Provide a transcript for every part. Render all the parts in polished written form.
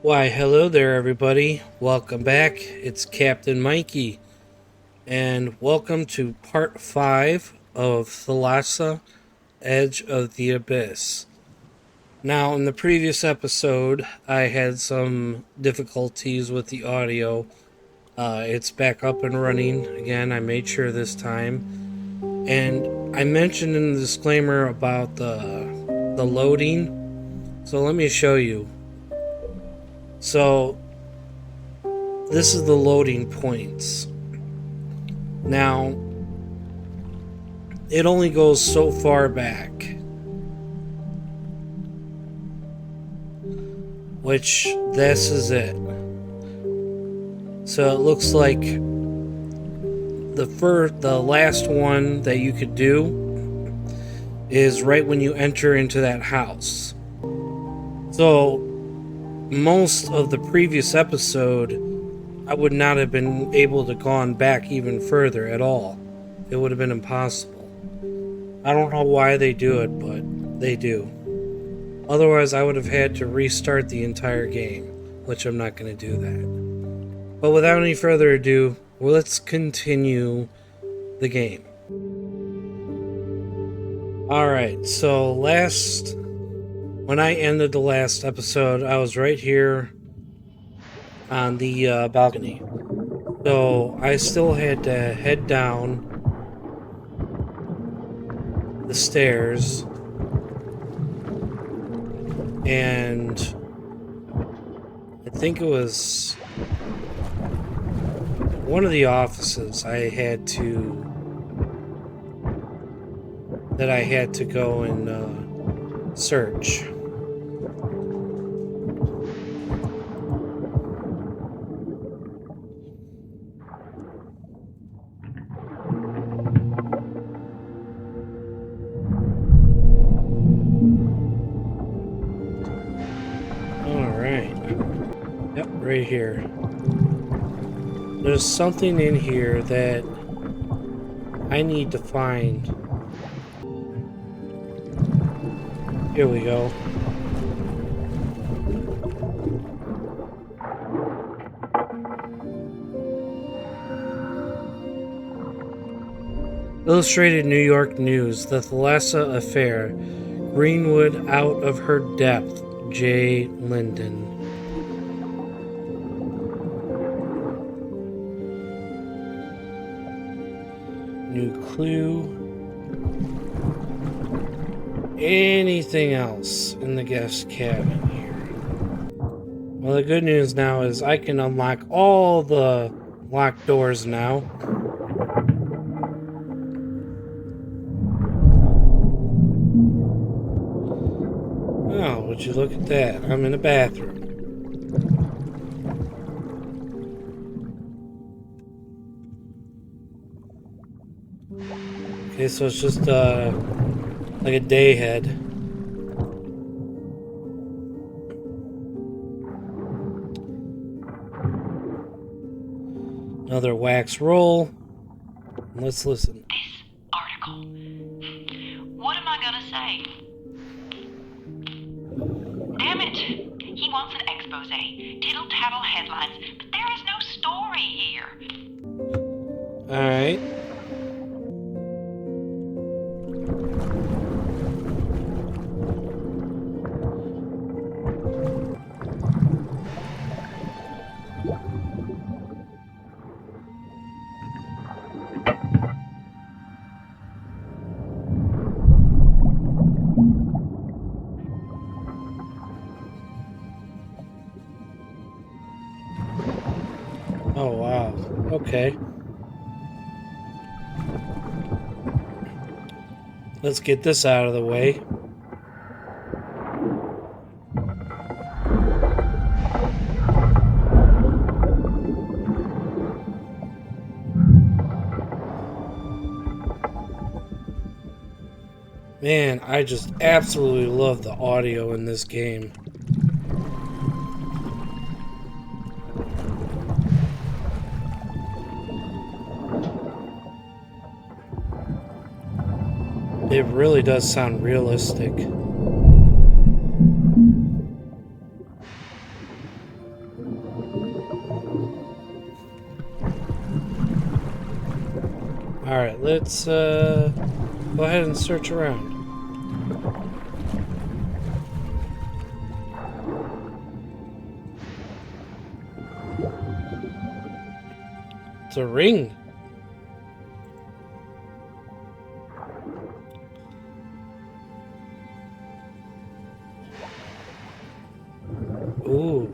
Why, hello there, everybody. Welcome back. It's Captain Mikey, and welcome to part 5 of Thalassa, Edge of the Abyss. Now, in the previous episode, I had some difficulties with the audio. It's back up and running again. I made sure this time. And I mentioned in the disclaimer about the loading. So let me show you. So this is the loading points. Now, it only goes so far back, which this is it. So it looks like the last one that you could do is right when you enter into that house. So most of the previous episode, I would not have been able to gone back even further at all. It would have been impossible. I don't know why they do it, but they do. Otherwise, I would have had to restart the entire game, which I'm not going to do that. But without any further ado, let's continue the game. Alright, so when I ended the last episode, I was right here on the balcony. So I still had to head down the stairs, and I think it was one of the offices I had to go and search. Right here. There's something in here that I need to find. Here we go. Illustrated New York News, the Thalassa affair. Greenwood out of her depth. J. Linden. New clue. Anything else in the guest cabin here? Well, the good news now is I can unlock all the locked doors now. Oh, would you look at that? I'm in a bathroom. Okay, so it's just like a day head. Another wax roll. Let's listen. This article. What am I gonna say? Damn it! He wants an expose. Tittle-tattle headlines, but there is no story here. Alright. Oh, wow. Okay. Let's get this out of the way. Man, I just absolutely love the audio in this game. It really does sound realistic. Alright, let's go ahead and search around. It's a ring. Ooh.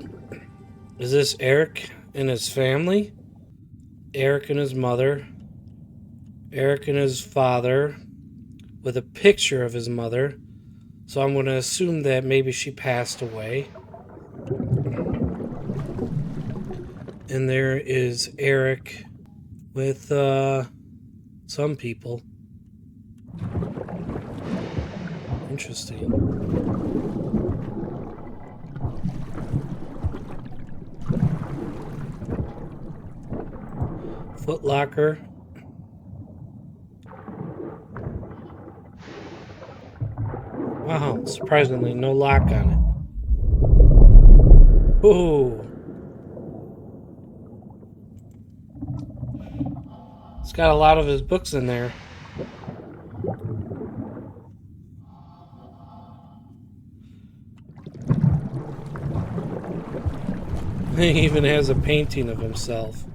Is this Eric and his family? Eric and his mother. Eric and his father. With a picture of his mother. So I'm going to assume that maybe she passed away. And there is Eric with some people. Interesting. Foot locker. Wow, surprisingly, no lock on it. Ooh. It's got a lot of his books in there. He even has a painting of himself.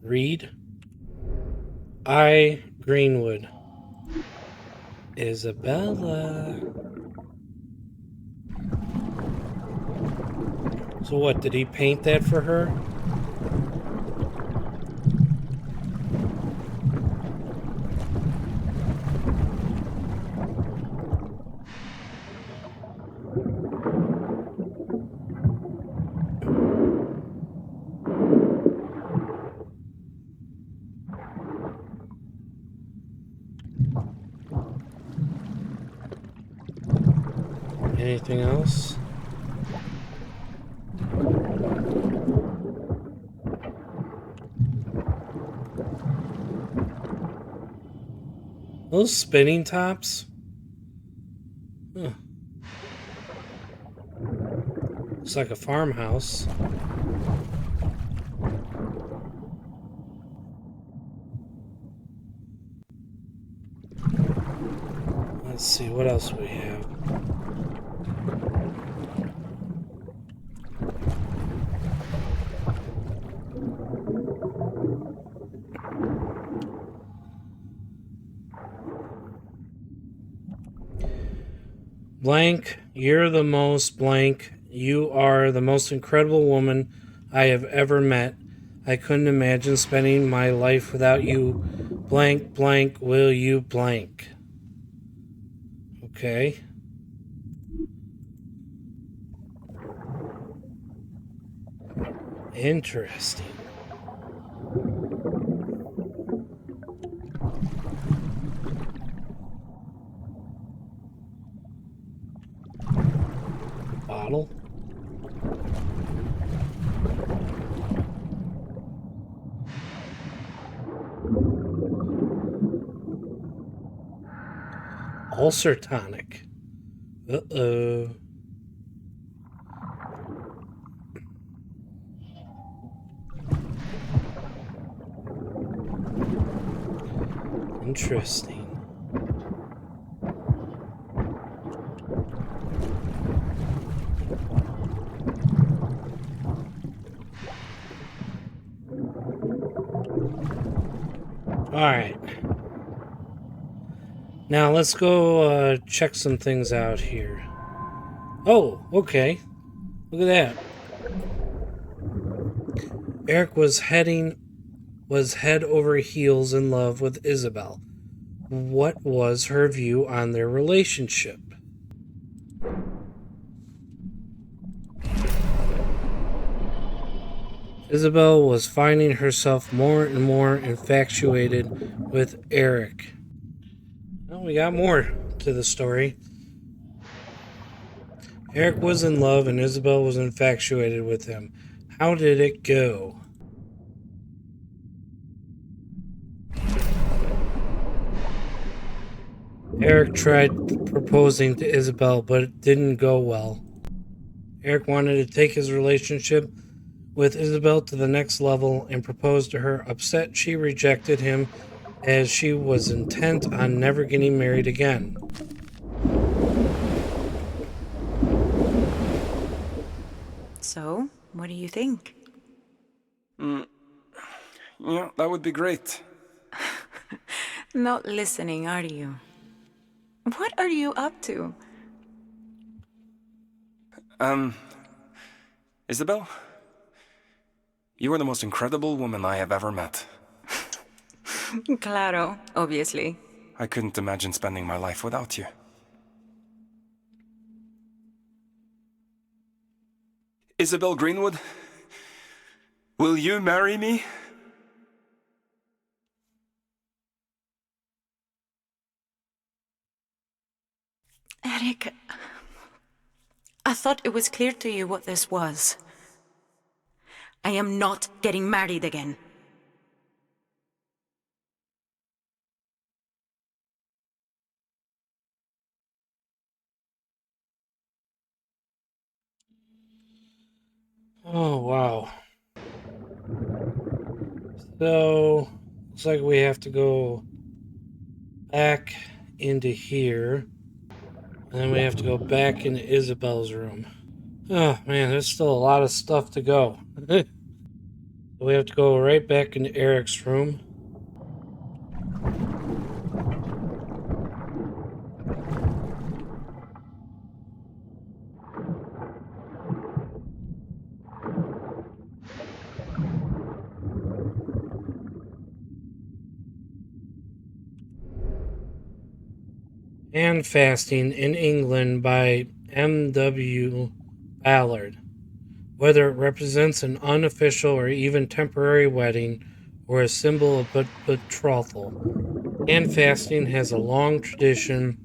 Read. I. Greenwood. Isabella. So what, did he paint that for her? Anything else? Those spinning tops? Huh. Looks like a farmhouse. Let's see, what else we have? Blank, you're the most blank. You are the most incredible woman I have ever met. I couldn't imagine spending my life without you. Blank, blank, will you blank? Okay. Interesting. Bottle. Ulcer tonic. Uh-oh. Interesting. Alright. Now let's go check some things out here. Oh, okay. Look at that. Eric was head over heels in love with Isabel. What was her view on their relationship? Isabel was finding herself more and more infatuated with Eric. Well, we got more to the story. Eric was in love and Isabel was infatuated with him. How did it go? Eric tried proposing to Isabel, but it didn't go well. Eric wanted to take his relationship with Isabel to the next level and proposed to her. Upset, she rejected him as she was intent on never getting married again. So, what do you think? Yeah, that would be great. Not listening, are you? What are you up to? Isabel? You are the most incredible woman I have ever met. Claro, obviously. I couldn't imagine spending my life without you. Isabel Greenwood? Will you marry me? Eric, I thought it was clear to you what this was. I am not getting married again. Oh, wow. So, looks like we have to go back into here. And then we have to go back into Isabel's room. Oh, man, there's still a lot of stuff to go. We have to go right back into Eric's room. And Fasting in England by M.W. Ballard. Whether it represents an unofficial or even temporary wedding or a symbol of betrothal, and fasting has a long tradition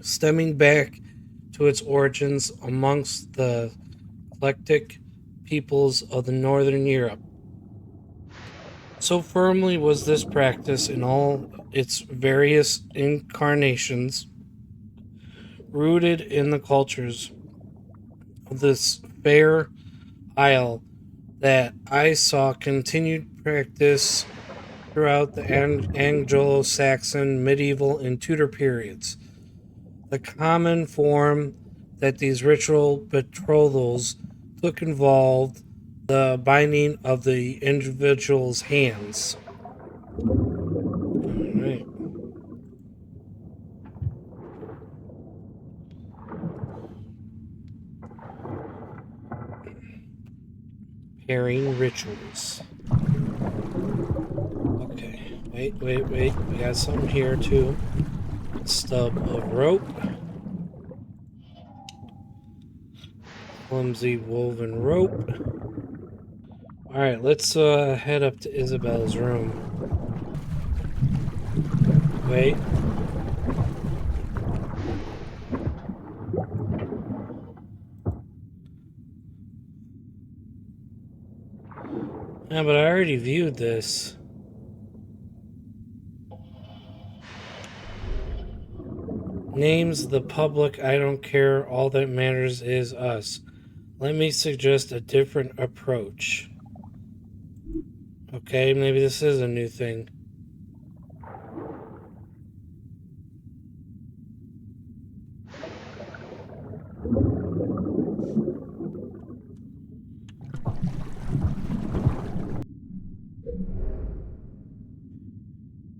stemming back to its origins amongst the Celtic peoples of the Northern Europe. So firmly was this practice in all its various incarnations rooted in the cultures of this fair isle that I saw continued practice throughout the Anglo-Saxon, medieval, and Tudor periods. The common form that these ritual betrothals took involved the binding of the individual's hands. All right. Pairing rituals. Okay, wait. We got something here too. Stub of rope. Clumsy woven rope. Alright, let's head up to Isabel's room. Wait. Yeah, but I already viewed this. Names the public, I don't care, all that matters is us. Let me suggest a different approach. Okay, maybe this is a new thing.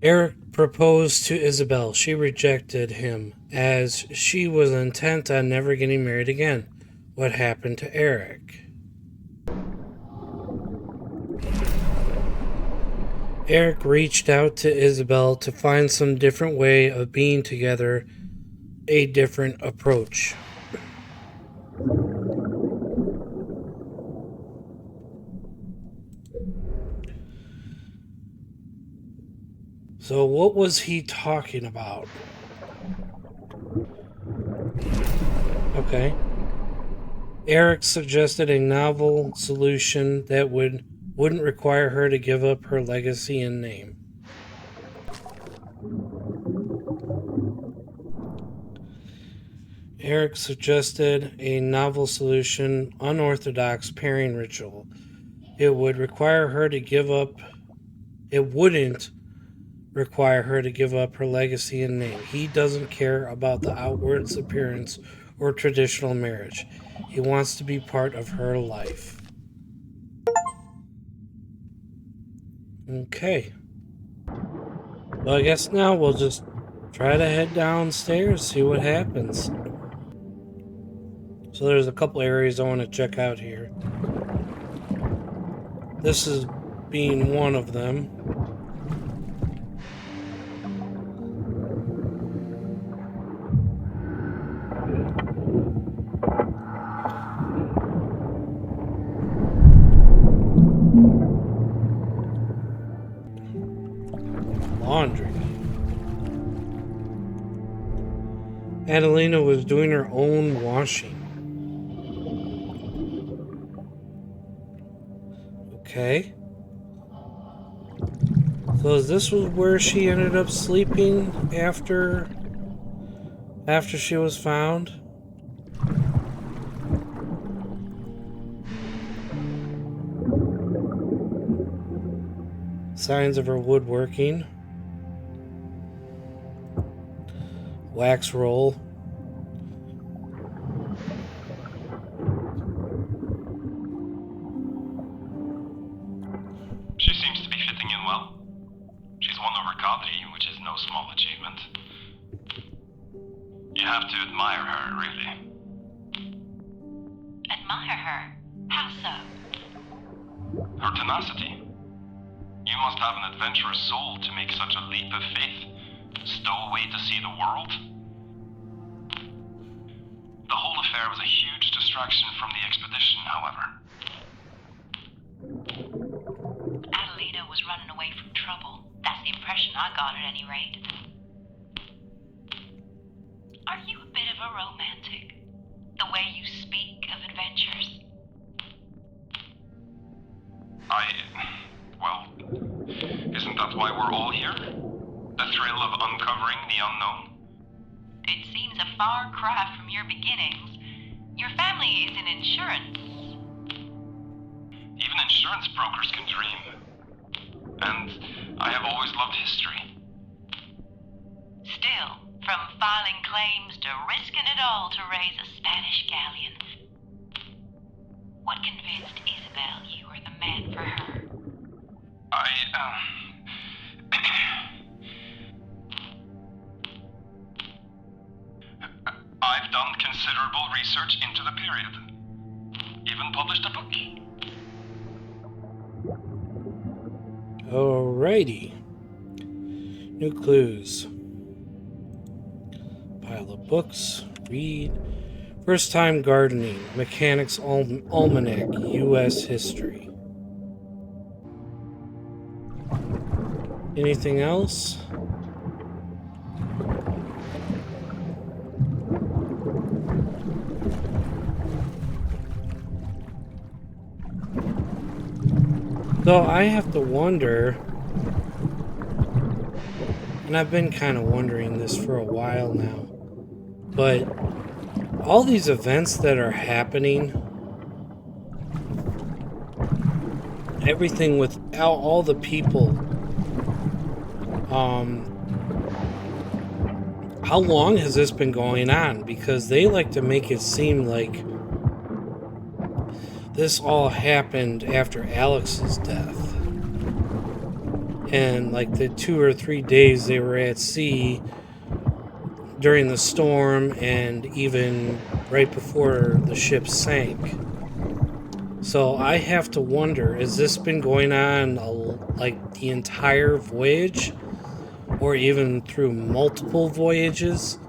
Eric proposed to Isabel. She rejected him, as she was intent on never getting married again. What happened to Eric? Eric reached out to Isabel to find some different way of being together, a different approach. So what was he talking about? Okay. Eric suggested a novel solution that wouldn't require her to give up her legacy and name. Eric suggested a novel solution, unorthodox pairing ritual. It would require her to give up. It wouldn't require her to give up her legacy and name. He doesn't care about the outward appearance or traditional marriage. He wants to be part of her life. Okay. Well, I guess now we'll just try to head downstairs, see what happens. So there's a couple areas I want to check out here. This is being one of them. Laundry. Adelina was doing her own washing. Okay. So this was where she ended up sleeping after she was found? Signs of her woodworking. Wax roll. She seems to be fitting in well. She's won over Kadri, which is no small achievement. You have to admire her, really. Admire her? How so? Her tenacity. You must have an adventurous soul to make such a leap of faith. Stow away to see the world. The whole affair was a huge distraction from the expedition, however. Adelina was running away from trouble. That's the impression I got at any rate. Are you a bit of a romantic? The way you speak of adventures? Well, isn't that why we're all here? The thrill of uncovering the unknown? It seems a far cry from your beginnings. Your family is in insurance. Even insurance brokers can dream. And I have always loved history. Still, from filing claims to risking it all to raise a Spanish galleon. What convinced Isabel you were the man for her? I've done considerable research into the period. Even published a book. Alrighty. New clues. Pile of books. Read. First time gardening. Mechanics Almanac. U.S. history. Anything else? So I have to wonder, and I've been kind of wondering this for a while now, but all these events that are happening, everything with all the people, how long has this been going on? Because they like to make it seem like this all happened after Alex's death. And like the 2 or 3 days they were at sea during the storm and even right before the ship sank. So I have to wonder, has this been going on like the entire voyage? Or even through multiple voyages?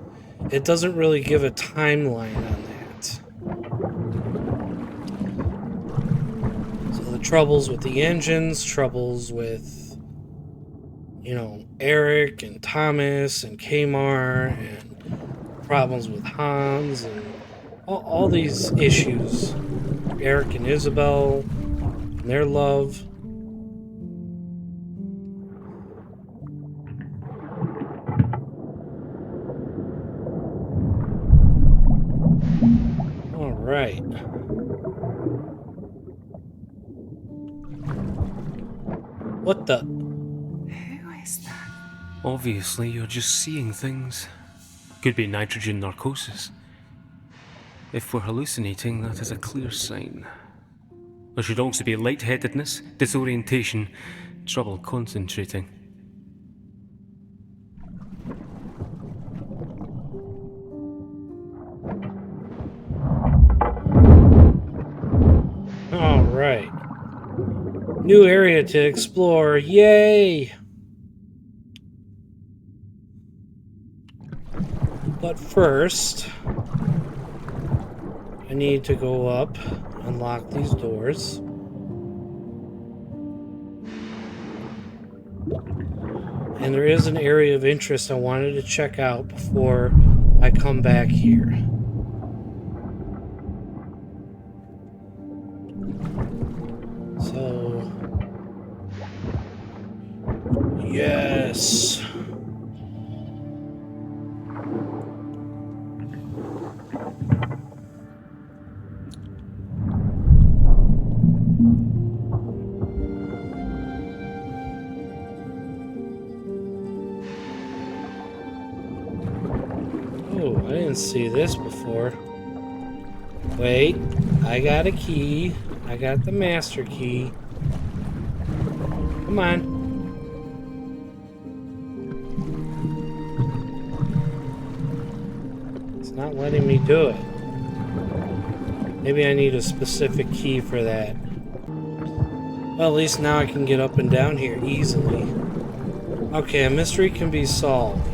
It doesn't really give a timeline on that. So the troubles with the engines, troubles with, Eric and Thomas and Kamar, and problems with Hans, and all these issues. Eric and Isabel, and their love. Right. What the? Who is that? Obviously, you're just seeing things. Could be nitrogen narcosis. If we're hallucinating, that is a clear sign. There should also be lightheadedness, disorientation, trouble concentrating. All right. New area to explore. Yay! But first, I need to go up, unlock these doors. And there is an area of interest I wanted to check out before I come back here. So, yes. Oh, I didn't see this before. Wait, I got a key. I got the master key. Come on. It's not letting me do it. Maybe I need a specific key for that. Well, at least now I can get up and down here easily. Okay, a mystery can be solved.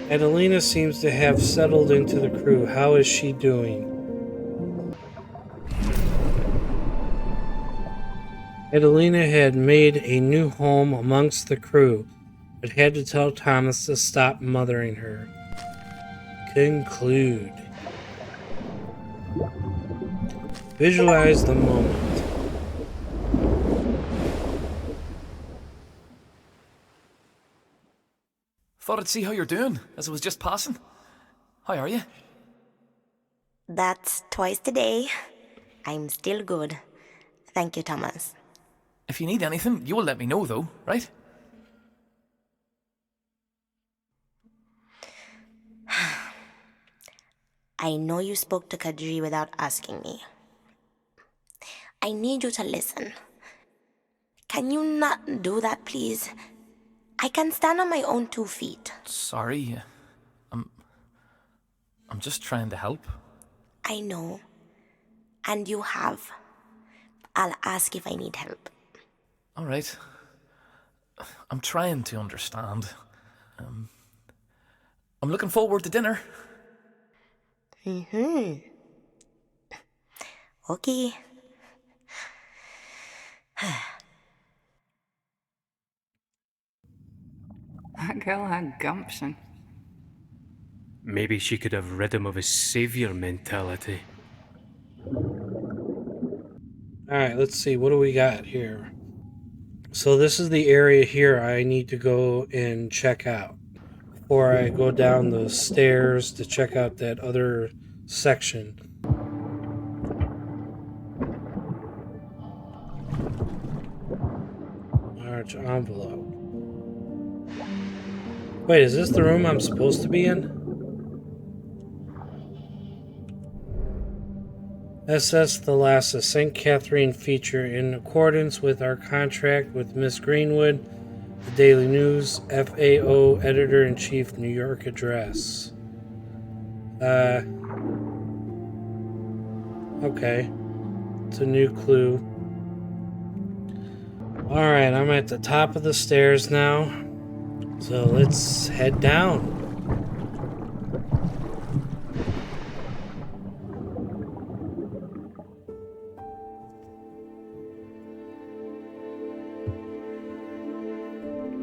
Adelina seems to have settled into the crew. How is she doing? Adelina had made a new home amongst the crew, but had to tell Thomas to stop mothering her. Conclude. Visualize the moment. Thought I'd see how you're doing, as I was just passing. How are you? That's twice today. I'm still good. Thank you, Thomas. If you need anything, you will let me know, though, right? I know you spoke to Kadri without asking me. I need you to listen. Can you not do that, please? I can stand on my own 2 feet. Sorry. I'm just trying to help. I know. And you have. I'll ask if I need help. All right. I'm trying to understand. I'm looking forward to dinner. Okay. That girl had gumption. Maybe she could have rid him of his savior mentality. Alright, let's see. What do we got here? So this is the area here I need to go and check out before I go down the stairs to check out that other section. Large envelope. Wait, is this the room I'm supposed to be in? SS Thalassa, St. Catherine feature in accordance with our contract with Miss Greenwood, the Daily News, FAO, Editor-in-Chief, New York address. Okay. It's a new clue. Alright, I'm at the top of the stairs now. So let's head down.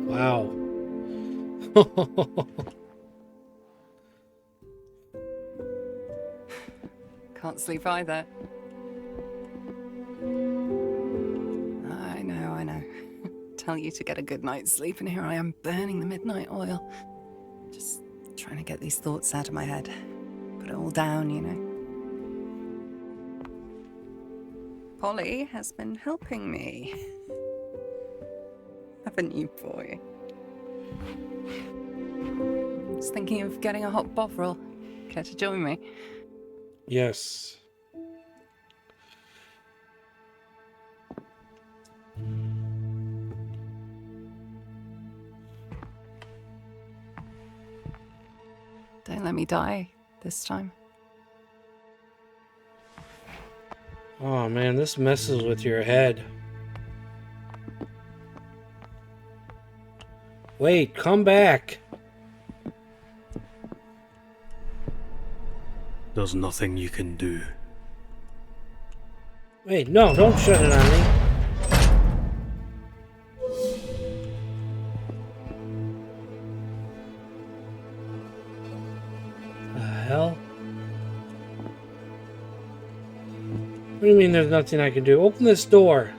Wow. Can't sleep either. I know. Tell you to get a good night's sleep, and here I am burning the midnight oil. Just trying to get these thoughts out of my head. Put it all down, you know. Polly has been helping me. Haven't you, boy? I was thinking of getting a hot bovril. Care to join me? Yes. Don't let me die this time. Oh man, this messes with your head. Wait, come back. There's nothing you can do. Wait, no, don't shut it on me. The hell? What do you mean there's nothing I can do? Open this door.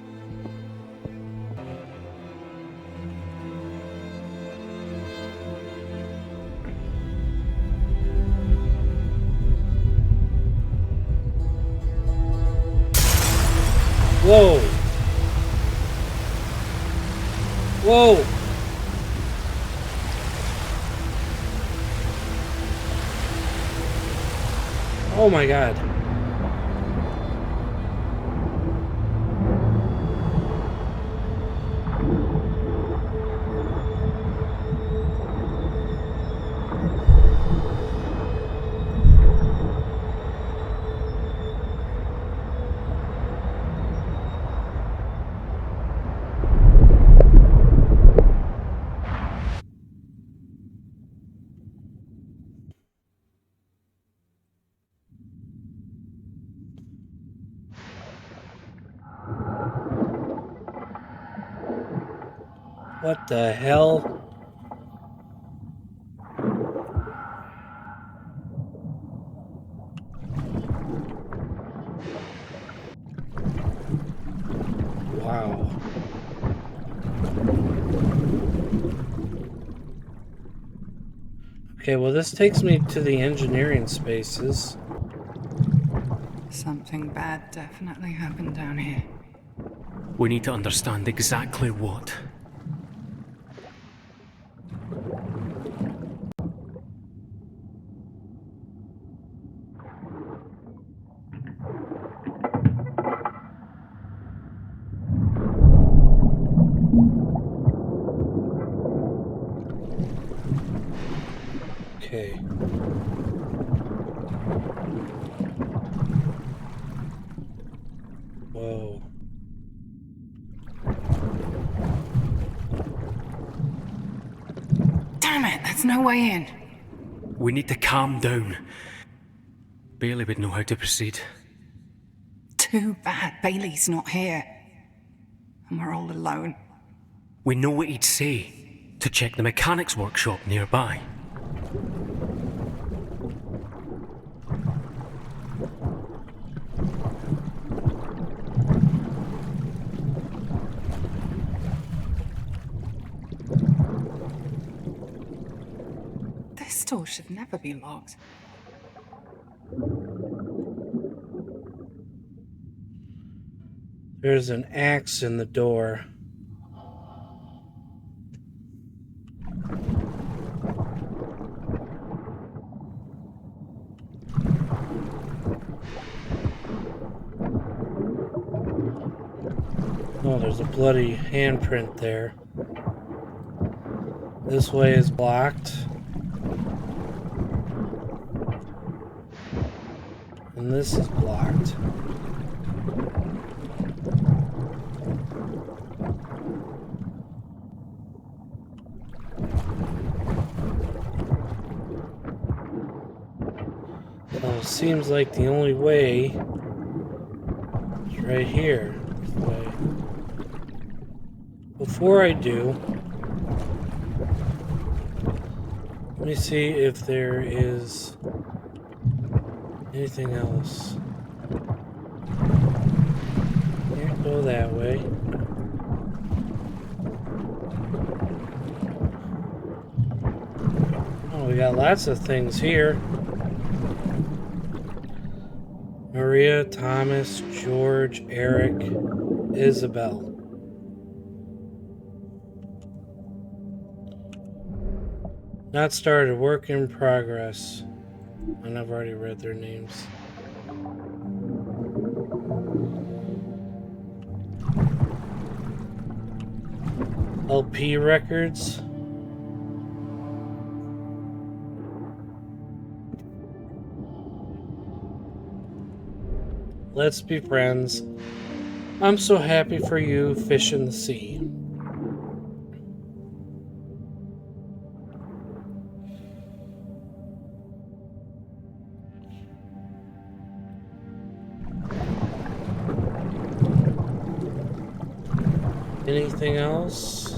Whoa. Whoa. Oh my God. What the hell? Wow. Okay, well this takes me to the engineering spaces. Something bad definitely happened down here. We need to understand exactly what. Okay. Whoa. Damn it, there's no way in. We need to calm down. Bailey would know how to proceed. Too bad Bailey's not here. And we're all alone. We know what he'd say. To check the mechanics workshop nearby. This door should never be locked. There's an axe in the door. Oh, there's a bloody handprint there. This way is blocked. And this is blocked. So it seems like the only way is right here. This way. Before I do, let me see if there is anything else. Can't go that way. Oh, we got lots of things here. Maria, Thomas, George, Eric, Isabel. Not started. Work in progress. And I've already read their names. LP records. Let's be friends. I'm so happy for you, fish in the sea. Anything else?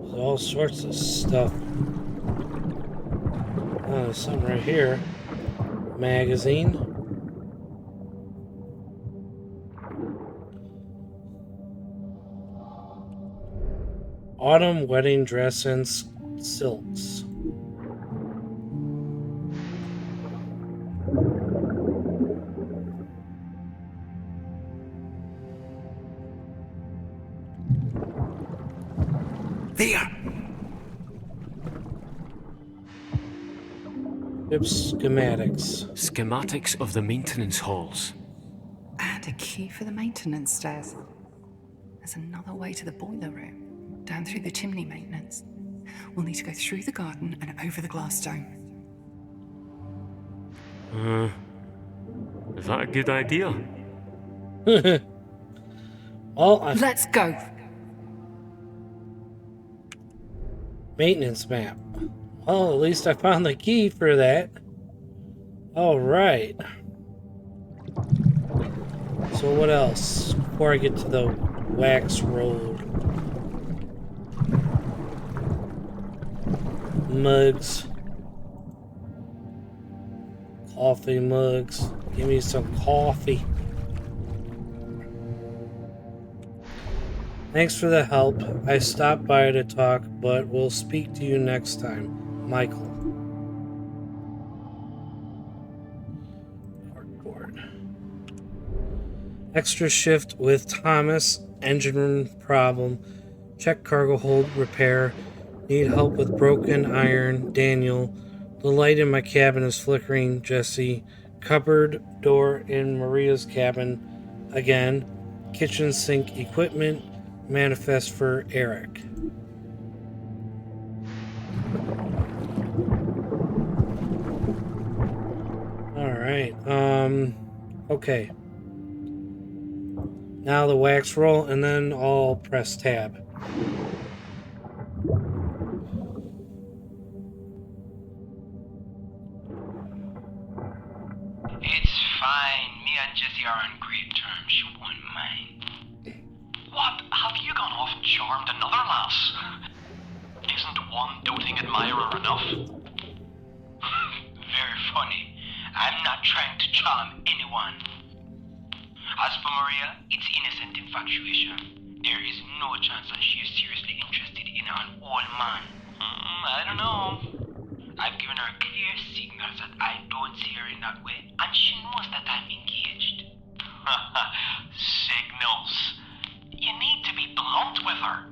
There's all sorts of stuff. Oh, there's something right here. Magazine. Autumn wedding dress and silks. There! Ship schematics. Schematics of the maintenance halls. And a key for the maintenance stairs. There's another way to the boiler room, down through the chimney maintenance. We'll need to go through the garden and over the glass dome. Is that a good idea? Let's go! Maintenance map. Well, at least I found the key for that. Alright. So what else? Before I get to the wax road. Mugs. Coffee mugs. Give me some coffee. Thanks for the help. I stopped by to talk, but we'll speak to you next time. Michael. Cardboard. Extra shift with Thomas. Engine room problem. Check cargo hold repair. Need help with broken iron. Daniel. The light in my cabin is flickering. Jesse. Cupboard door in Maria's cabin. Again. Kitchen sink equipment. Manifest for Eric. Alright, okay. Now the wax roll, and then I'll press tab. It's fine. Me and Jessie are on great terms. She won't mind. What? Have you gone off and charmed another lass? Isn't one doting admirer enough? Very funny. I'm not trying to charm anyone. As for Maria, it's innocent infatuation. There is no chance that she is seriously interested in an old man. I don't know. I've given her clear signals that I don't see her in that way, and she knows that I'm engaged. Signals. You need to be blunt with her.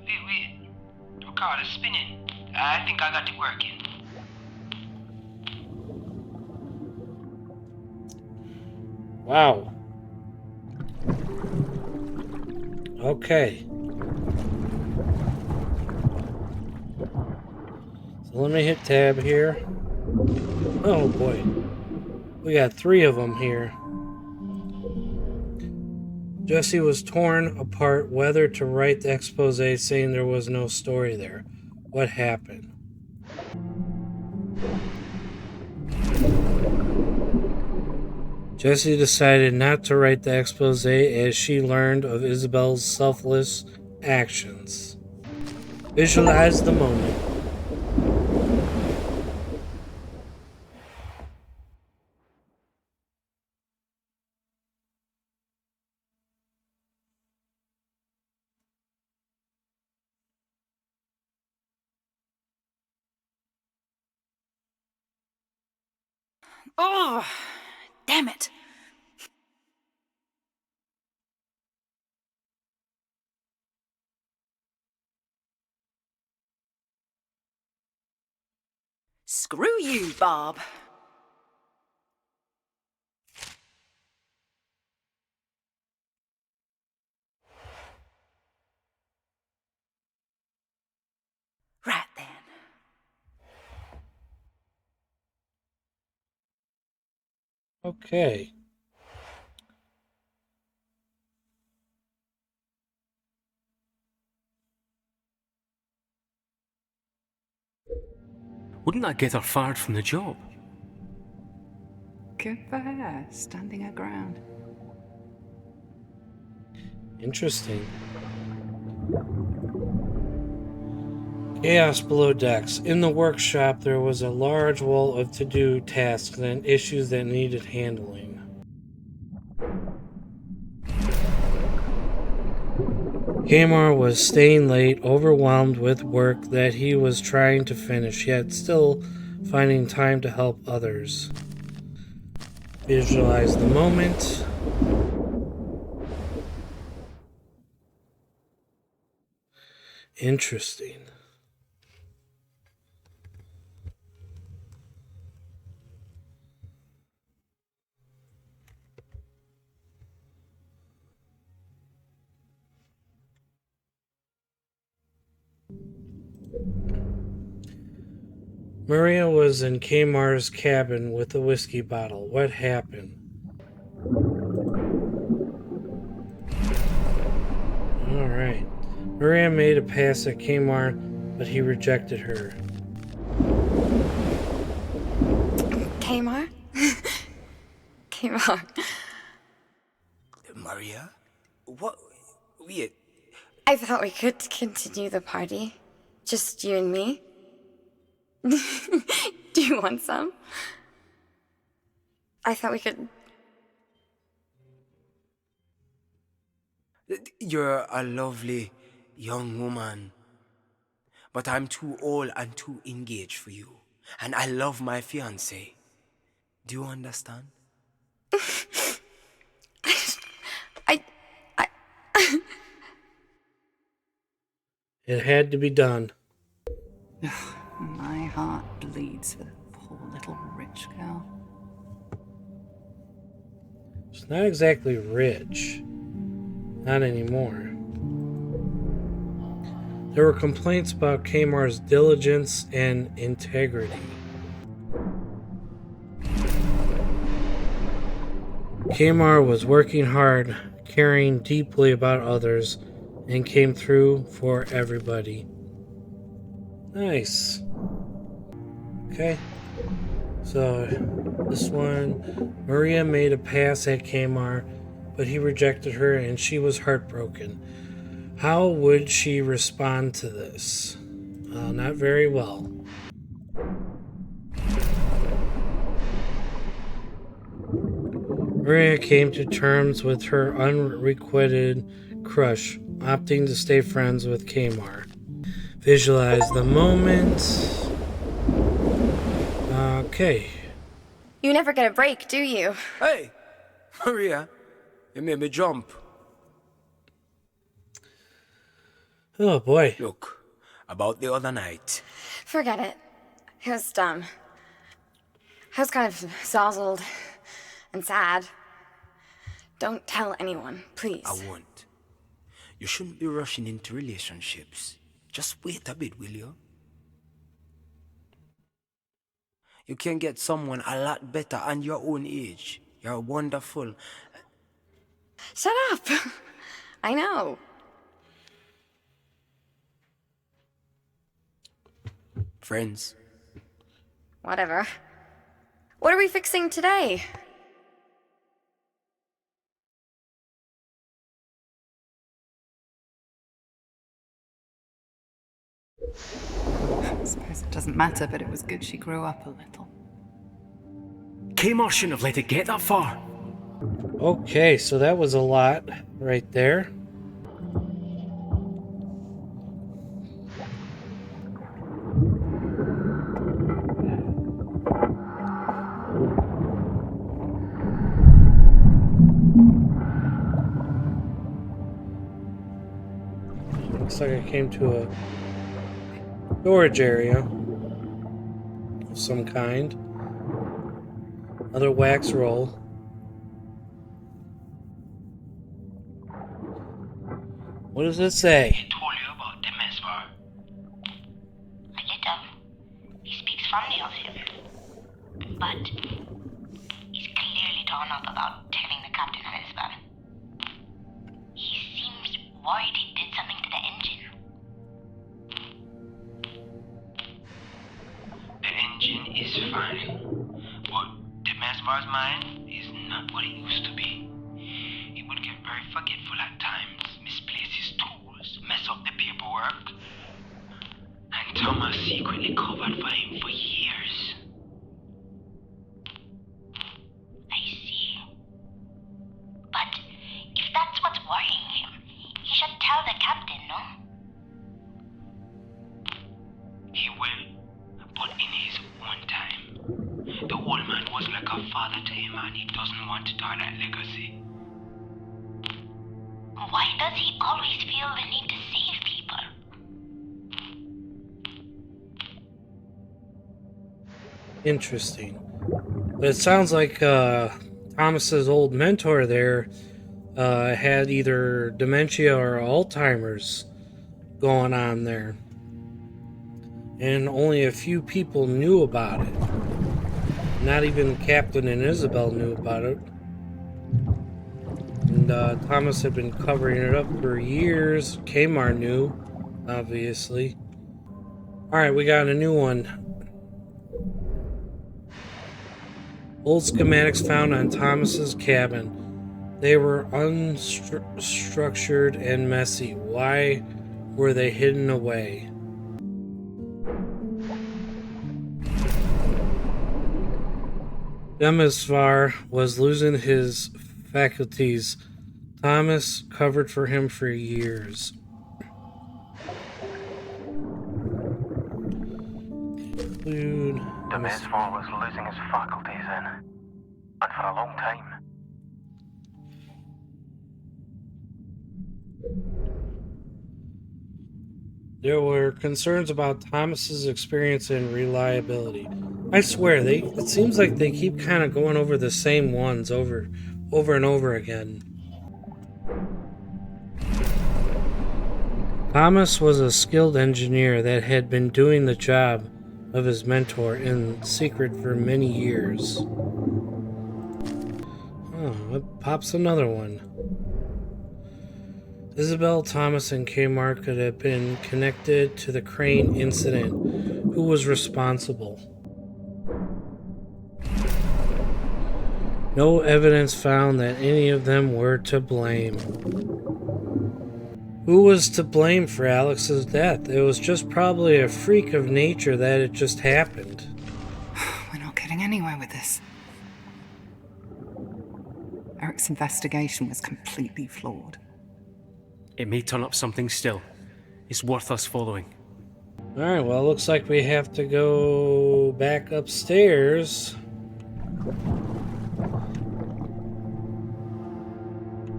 Wait. The car is spinning. I think I got it working. Wow. Okay. So let me hit tab here. Oh boy. We got 3 of them here. Jesse was torn apart whether to write the expose saying there was no story there. What happened? Jesse decided not to write the expose as she learned of Isabel's selfless actions. Visualize the moment. Oh, damn it. Screw you, Bob. Right then. Okay. Wouldn't that get her fired from the job? Good for her, standing her ground. Interesting. Chaos below decks. In the workshop, there was a large wall of to-do tasks and issues that needed handling. Kamar was staying late, overwhelmed with work that he was trying to finish, yet still finding time to help others. Visualize the moment. Interesting. Maria was in Kamar's cabin with a whiskey bottle. What happened? Alright. Maria made a pass at Kamar, but he rejected her. Kamar? Kamar. Maria? What? Wait. I thought we could continue the party. Just you and me. Do you want some? I thought we could... You're a lovely young woman. But I'm too old and too engaged for you. And I love my fiancé. Do you understand? It had to be done. My heart bleeds for the poor little rich girl. She's not exactly rich. Not anymore. There were complaints about Kamar's diligence and integrity. Kamar was working hard, caring deeply about others, and came through for everybody. Nice. Okay. So, this one, Maria made a pass at Kamar, but he rejected her and she was heartbroken. How would she respond to this? Not very well. Maria came to terms with her unrequited crush, opting to stay friends with Kamar. Visualize the moment. Okay. You never get a break, do you? Hey! Maria, you made me jump. Oh boy. Look, about the other night. Forget it. It was dumb. I was kind of sozzled and sad. Don't tell anyone, please. I won't. You shouldn't be rushing into relationships. Just wait a bit, will you? You can get someone a lot better and your own age. You're wonderful. Shut up! I know. Friends. Whatever. What are we fixing today? I suppose it doesn't matter, but it was good she grew up a little. Kamar shouldn't have let it get that far. Okay, so that was a lot right there. looks like I came to a storage area of some kind. Another wax roll. What does it say? I told you about the Mesvar. A little. He speaks fondly of him. But he's clearly torn up about telling the captain Elizabeth. He seems worried he did something to the engine. The engine is fine, but the Mesvar's mind is not what it used to be. He would get very forgetful at times, misplace his tools, mess up the paperwork. And Thomas secretly covered for him for years. I see. But if that's what's worrying him, he should tell the captain, no? He will, but in his own time. The old man was like a father to him and he doesn't want to die that legacy. Why does he always feel the need to save people? Interesting. But it sounds like Thomas's old mentor there had either dementia or Alzheimer's going on there. And only a few people knew about it. Not even Captain and Isabel knew about it. And Thomas had been covering it up for years. Kmart knew, obviously. Alright, we got a new one. Old schematics found on Thomas's cabin. They were unstructured and messy. Why were they hidden away? Demesvar was losing his faculties. Thomas covered for him for years. Include Demesvar was losing his faculties and for a long time. There were concerns about Thomas's experience and reliability. I swear, it seems like they keep kind of going over the same ones over and over again. Thomas was a skilled engineer that had been doing the job of his mentor in secret for many years. Oh, it pops another one. Isabel, Thomas, and Kmart could have been connected to the crane incident. Who was responsible? No evidence found that any of them were to blame. Who was to blame for Alex's death? It was just probably a freak of nature that it just happened. We're not getting anywhere with this. Eric's investigation was completely flawed. It may turn up something still. It's worth us following. Alright, well, it looks like we have to go back upstairs.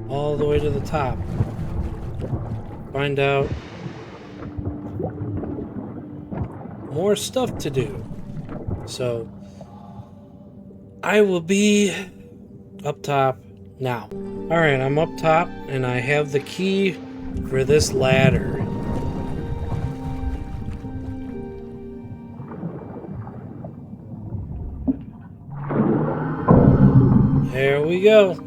All the way to the top. Find out more stuff to do. So, I will be up top now. Alright, I'm up top and I have the key for this ladder. There we go.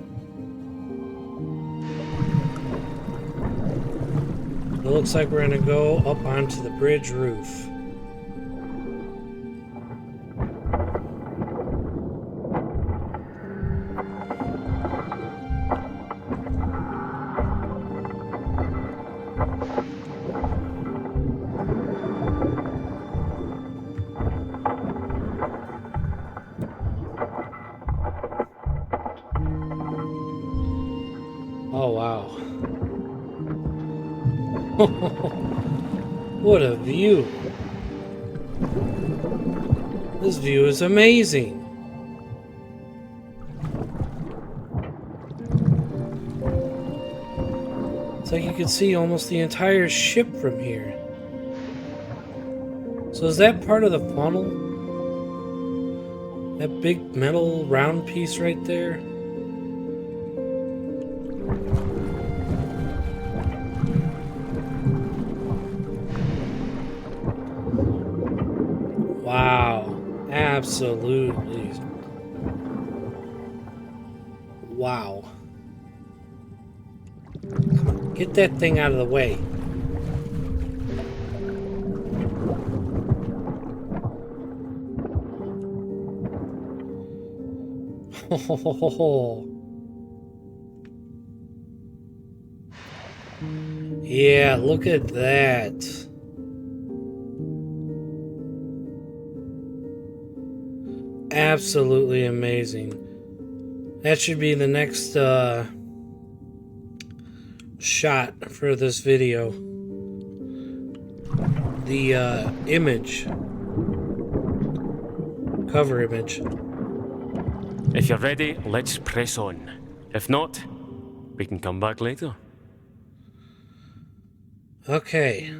It looks like we're going to go up onto the bridge roof. Oh, wow. What a view. This view is amazing. It's like you can see almost the entire ship from here. So is that part of the funnel? That big metal round piece right there? Wow. Absolutely. Wow. Come on, get that thing out of the way. Oh. Yeah, look at that. Absolutely amazing. That should be the next shot for this video. The image. Cover image. If you're ready, let's press on. If not, we can come back later. Okay.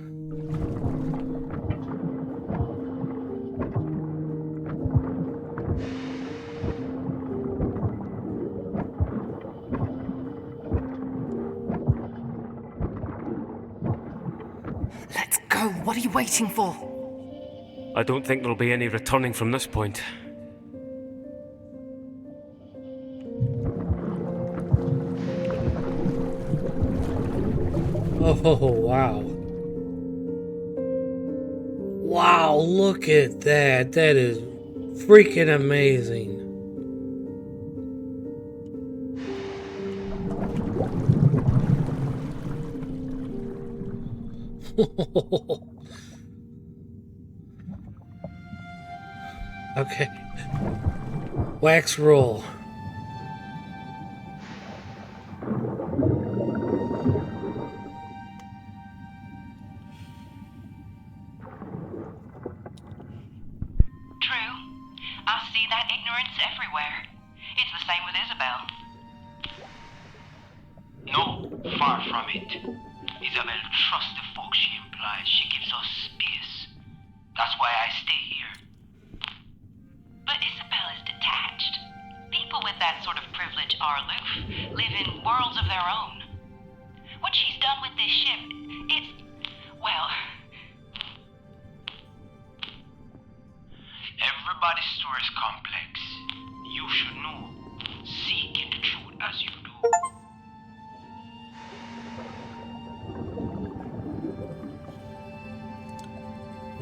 Let's go. What are you waiting for? I don't think there'll be any returning from this point. Oh, wow. Wow, look at that. That is freaking amazing. Okay. Wax roll. True. I see that ignorance everywhere. It's the same with Isabel. No, far from it. Isabel trusts the folk she implies. She gives us space. That's why I stay here. But Isabel is detached. People with that sort of privilege are aloof, live in worlds of their own. What she's done with this ship, it's... well... Everybody's story is complex. You should know. Seeking the truth as you do.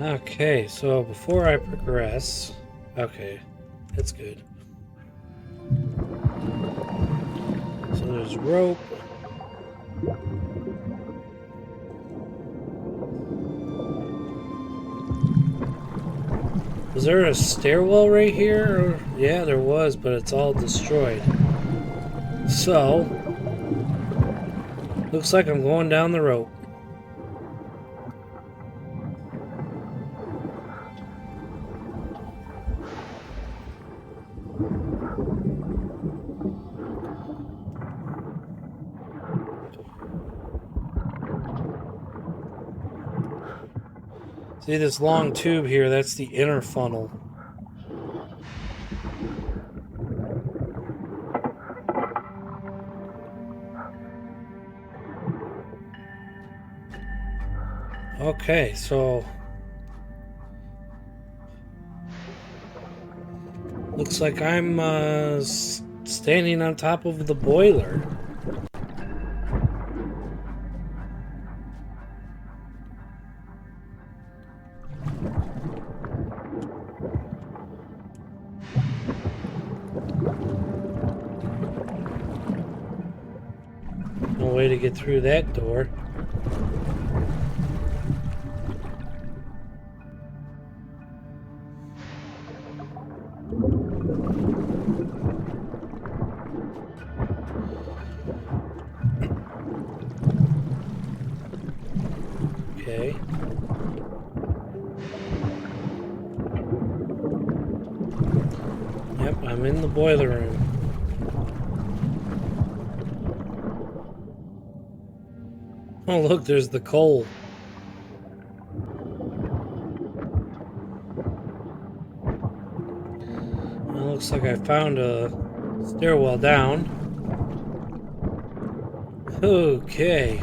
Okay, so before I progress... Okay, that's good. So there's rope. Was there a stairwell right here? Yeah, there was, but it's all destroyed. So, looks like I'm going down the rope. See this long tube here? That's the inner funnel. Okay, so looks like I'm standing on top of the boiler. No way to get through that door. Okay. Yep, I'm in the boiler room. Oh, look, there's the coal. Well, looks like I found a stairwell down. Okay.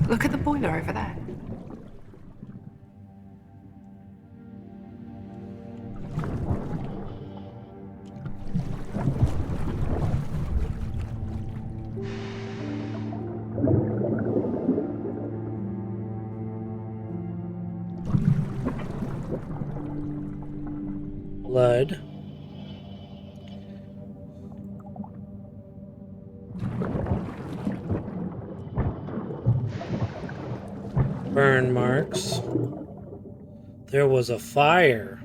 Look at the boiler over there. Blood. Burn marks. There was a fire.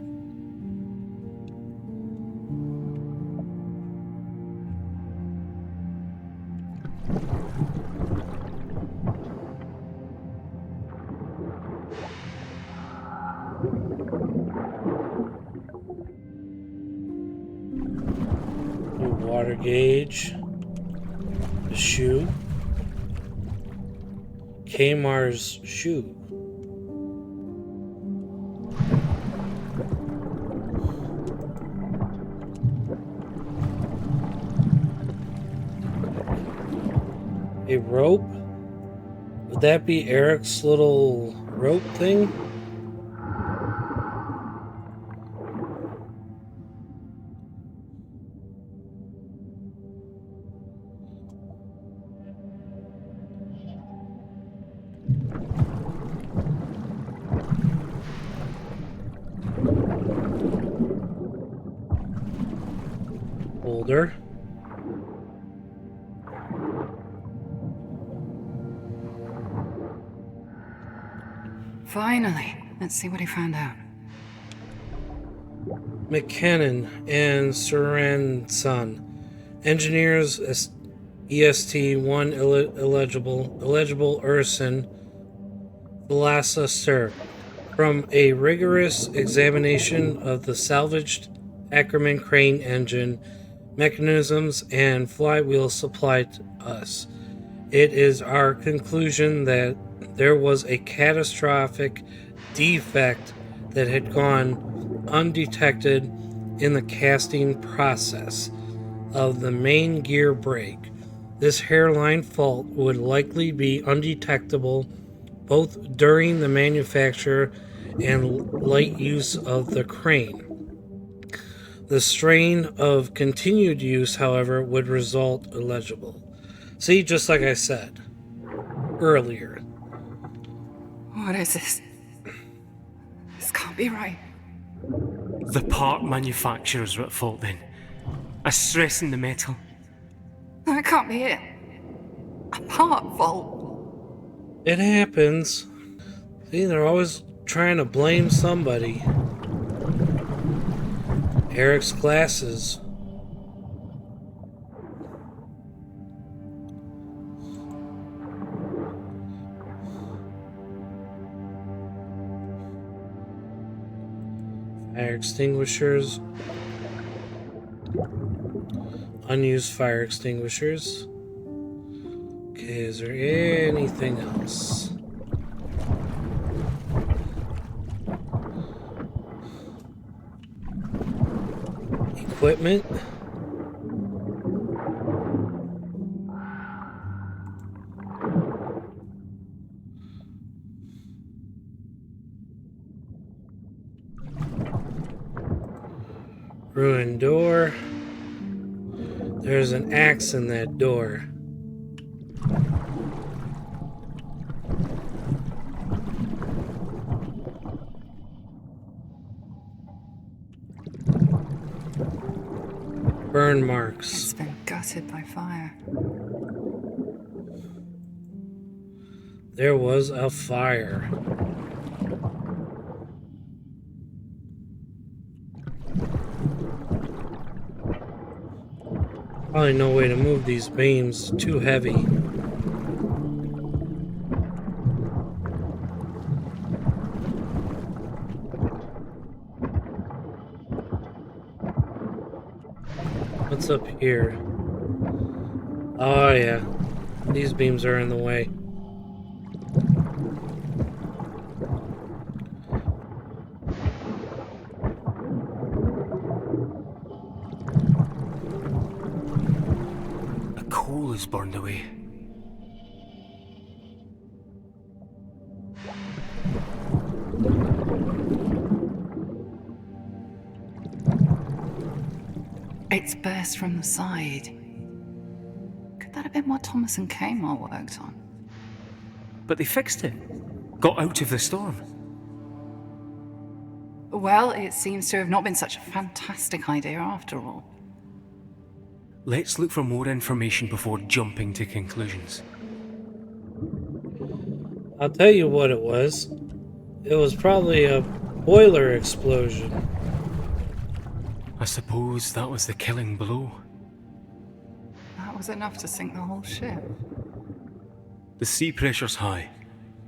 Water gauge. The shoe. Kamar's shoe. A rope? Would that be Eric's little rope thing? Boulder. Finally. Let's see what he found out. McKinnon and Sorenson. Engineers EST-1 illegible Urson. Thalassa, sir. From a rigorous examination of the salvaged Ackerman crane engine, mechanisms, and flywheel supplied to us, it is our conclusion that there was a catastrophic defect that had gone undetected in the casting process of the main gear brake. This hairline fault would likely be undetectable both during the manufacture and light use of the crane. The strain of continued use, however, would result illegible. See, just like I said earlier. What is this? This can't be right. The part manufacturers were at fault then. A stress in the metal. That can't be it. A part fault. It happens. See, they're always trying to blame somebody. Eric's glasses. Fire extinguishers. Unused fire extinguishers. Okay, is there anything else? Equipment. Ruined door. There's an axe in that door. Burn marks. It's been gutted by fire. There was a fire. Probably no way to move these beams. Too heavy. What's up here? Oh yeah. These beams are in the way. burned away. It's burst from the side. Could that have been what Thomas and Kamar worked on? But they fixed it. Got out of the storm. Well, it seems to have not been such a fantastic idea after all. Let's look for more information before jumping to conclusions. I'll tell you what it was. It was probably a boiler explosion. I suppose that was the killing blow. That was enough to sink the whole ship. The sea pressure's high.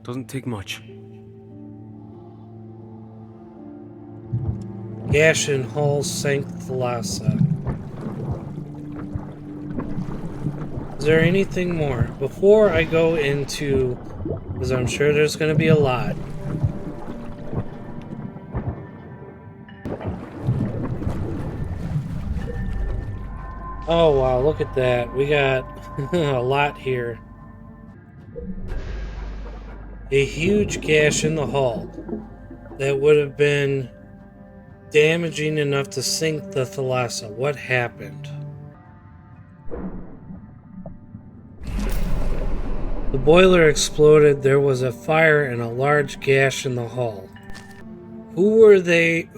Doesn't take much. Gash in hull sank Thalassa. Is there anything more? Before I go into, because I'm sure there's going to be a lot. Oh wow, look at that. We got a lot here. A huge gash in the hull that would have been damaging enough to sink the Thalassa. What happened? The boiler exploded. There was a fire and a large gash in the hull. Who were they?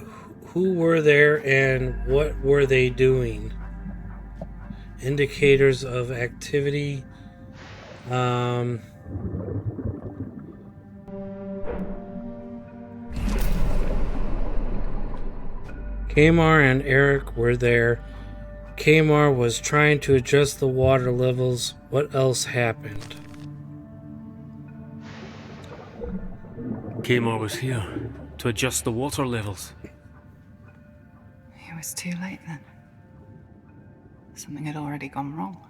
Who were there and what were they doing? Indicators of activity. Kamar and Eric were there. Kamar was trying to adjust the water levels. What else happened? Kamar was here to adjust the water levels. It was too late then. Something had already gone wrong.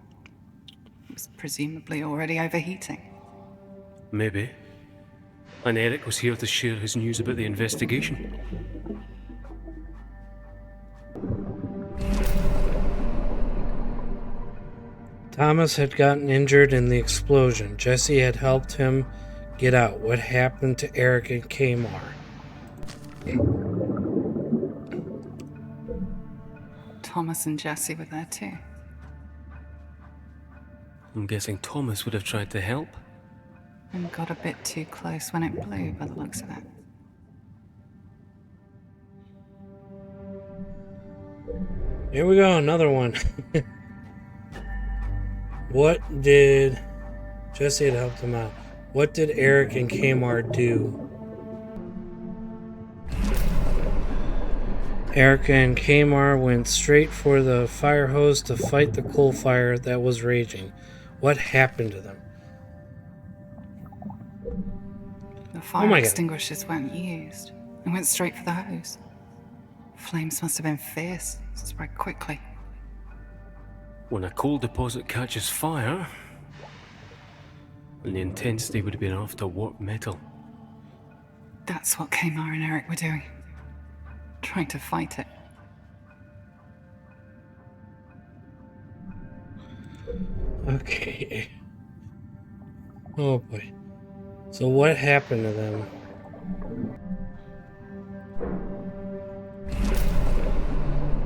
It was presumably already overheating. Maybe. And Eric was here to share his news about the investigation. Thomas had gotten injured in the explosion. Jesse had helped him get out. What happened to Eric and Kamar? Thomas and Jesse were there too. I'm guessing Thomas would have tried to help. And got a bit too close when it blew, by the looks of it. Here we go, another one. What did... Jesse had helped him out. What did Eric and Kamar do? Eric and Kamar went straight for the fire hose to fight the coal fire that was raging. What happened to them? The fire extinguishers weren't used and went straight for the hose. Flames must have been fierce, spread quickly. When a coal deposit catches fire, and the intensity would have been enough to warp metal. That's what Kamar and Eric were doing. Trying to fight it. Okay. Oh boy. So what happened to them?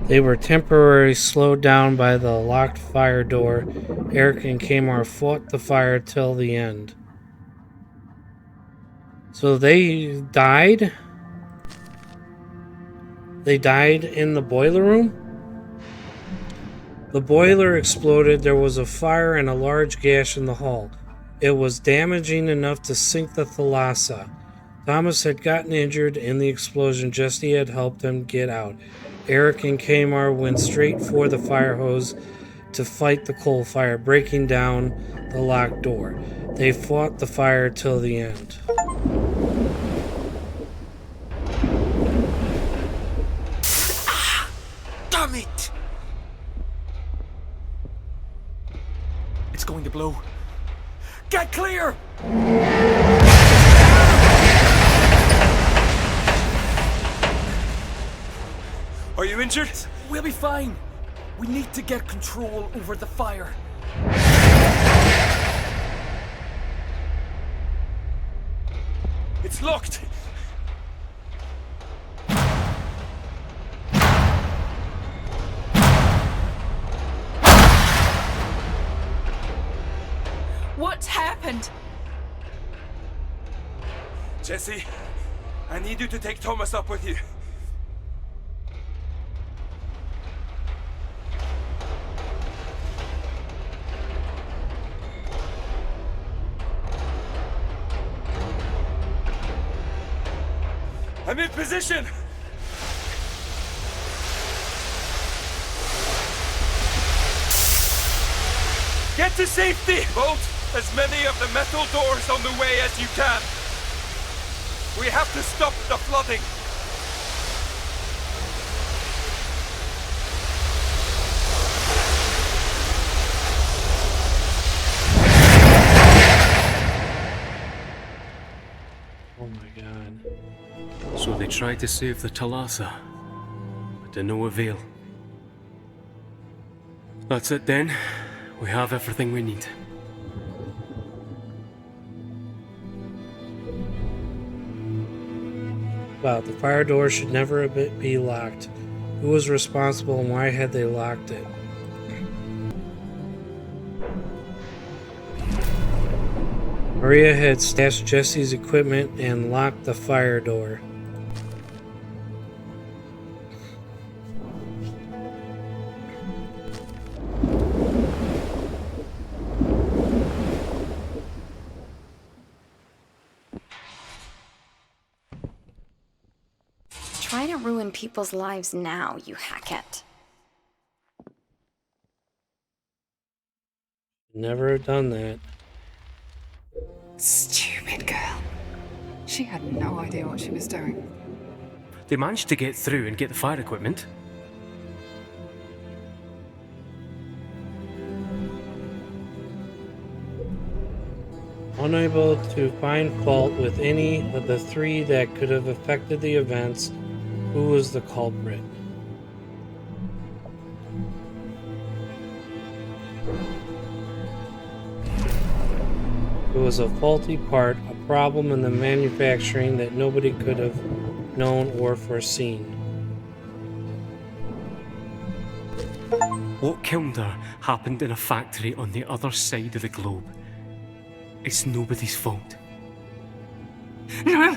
They were temporarily slowed down by the locked fire door. Eric and Kamar fought the fire till the end. So they died? They died in the boiler room? The boiler exploded. There was a fire and a large gash in the hull. It was damaging enough to sink the Thalassa. Thomas had gotten injured in the explosion. Jesse had helped him get out. Eric and Kamar went straight for the fire hose to fight the coal fire, breaking down the locked door. They fought the fire till the end. Damn it! It's going to blow. Get clear! Are you injured? We'll be fine. We need to get control over the fire. It's locked! What's happened? Jesse, I need you to take Thomas up with you. I'm in position! Get to safety! Bolt as many of the metal doors on the way as you can. We have to stop the flooding. Oh my god. So they tried to save the Thalassa, but to no avail. That's it then. We have everything we need. Wow, the fire door should never be locked. Who was responsible and why had they locked it? Maria had stashed Jesse's equipment and locked the fire door. Try to ruin people's lives now, you hackett. Never have done that. Stupid girl. She had no idea what she was doing. They managed to get through and get the fire equipment. Unable to find fault with any of the three that could have affected the events, who was the culprit? It was a faulty part, a problem in the manufacturing that nobody could have known or foreseen. What killed her happened in a factory on the other side of the globe. It's nobody's fault. No!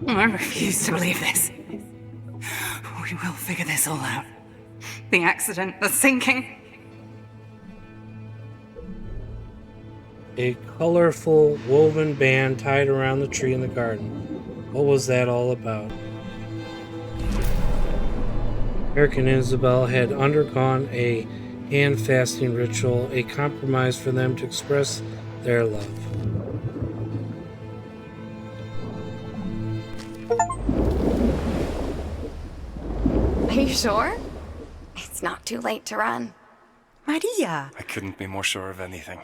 I refuse to believe this. We will figure this all out. The accident, the sinking. A colorful woven band tied around the tree in the garden. What was that all about? Eric and Isabel had undergone a hand fasting ritual, a compromise for them to express their love. Are you sure? It's not too late to run. Maria! I couldn't be more sure of anything.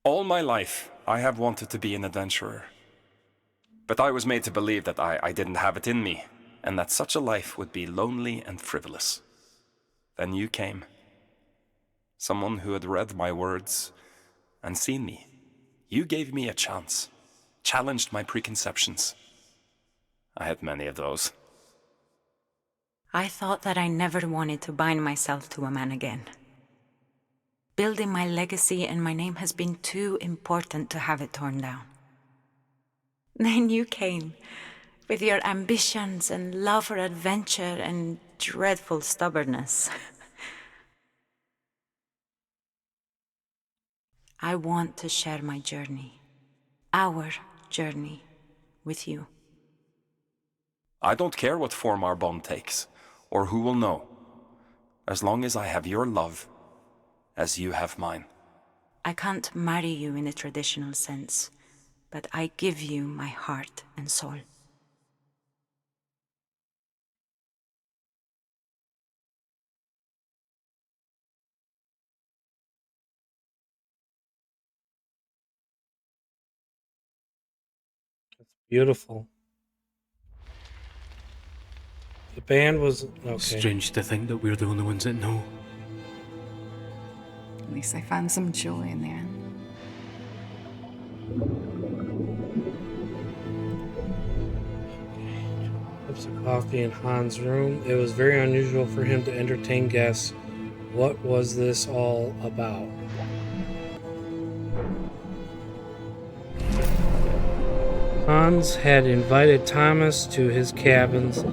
All my life, I have wanted to be an adventurer. But I was made to believe that I didn't have it in me, and that such a life would be lonely and frivolous. Then you came. Someone who had read my words and seen me. You gave me a chance, challenged my preconceptions. I had many of those. I thought that I never wanted to bind myself to a man again. Building my legacy and my name has been too important to have it torn down. Then you came, with your ambitions and love for adventure and dreadful stubbornness. I want to share my journey, our journey, with you. I don't care what form our bond takes, or who will know, as long as I have your love, as you have mine. I can't marry you in the traditional sense, but I give you my heart and soul. It's beautiful. The band was okay. Strange to think that we're the only ones that know. At least they found some joy in the end. cups of coffee in Han's room. It was very unusual for him to entertain guests. What was this all about? Hans had invited Thomas to his cabins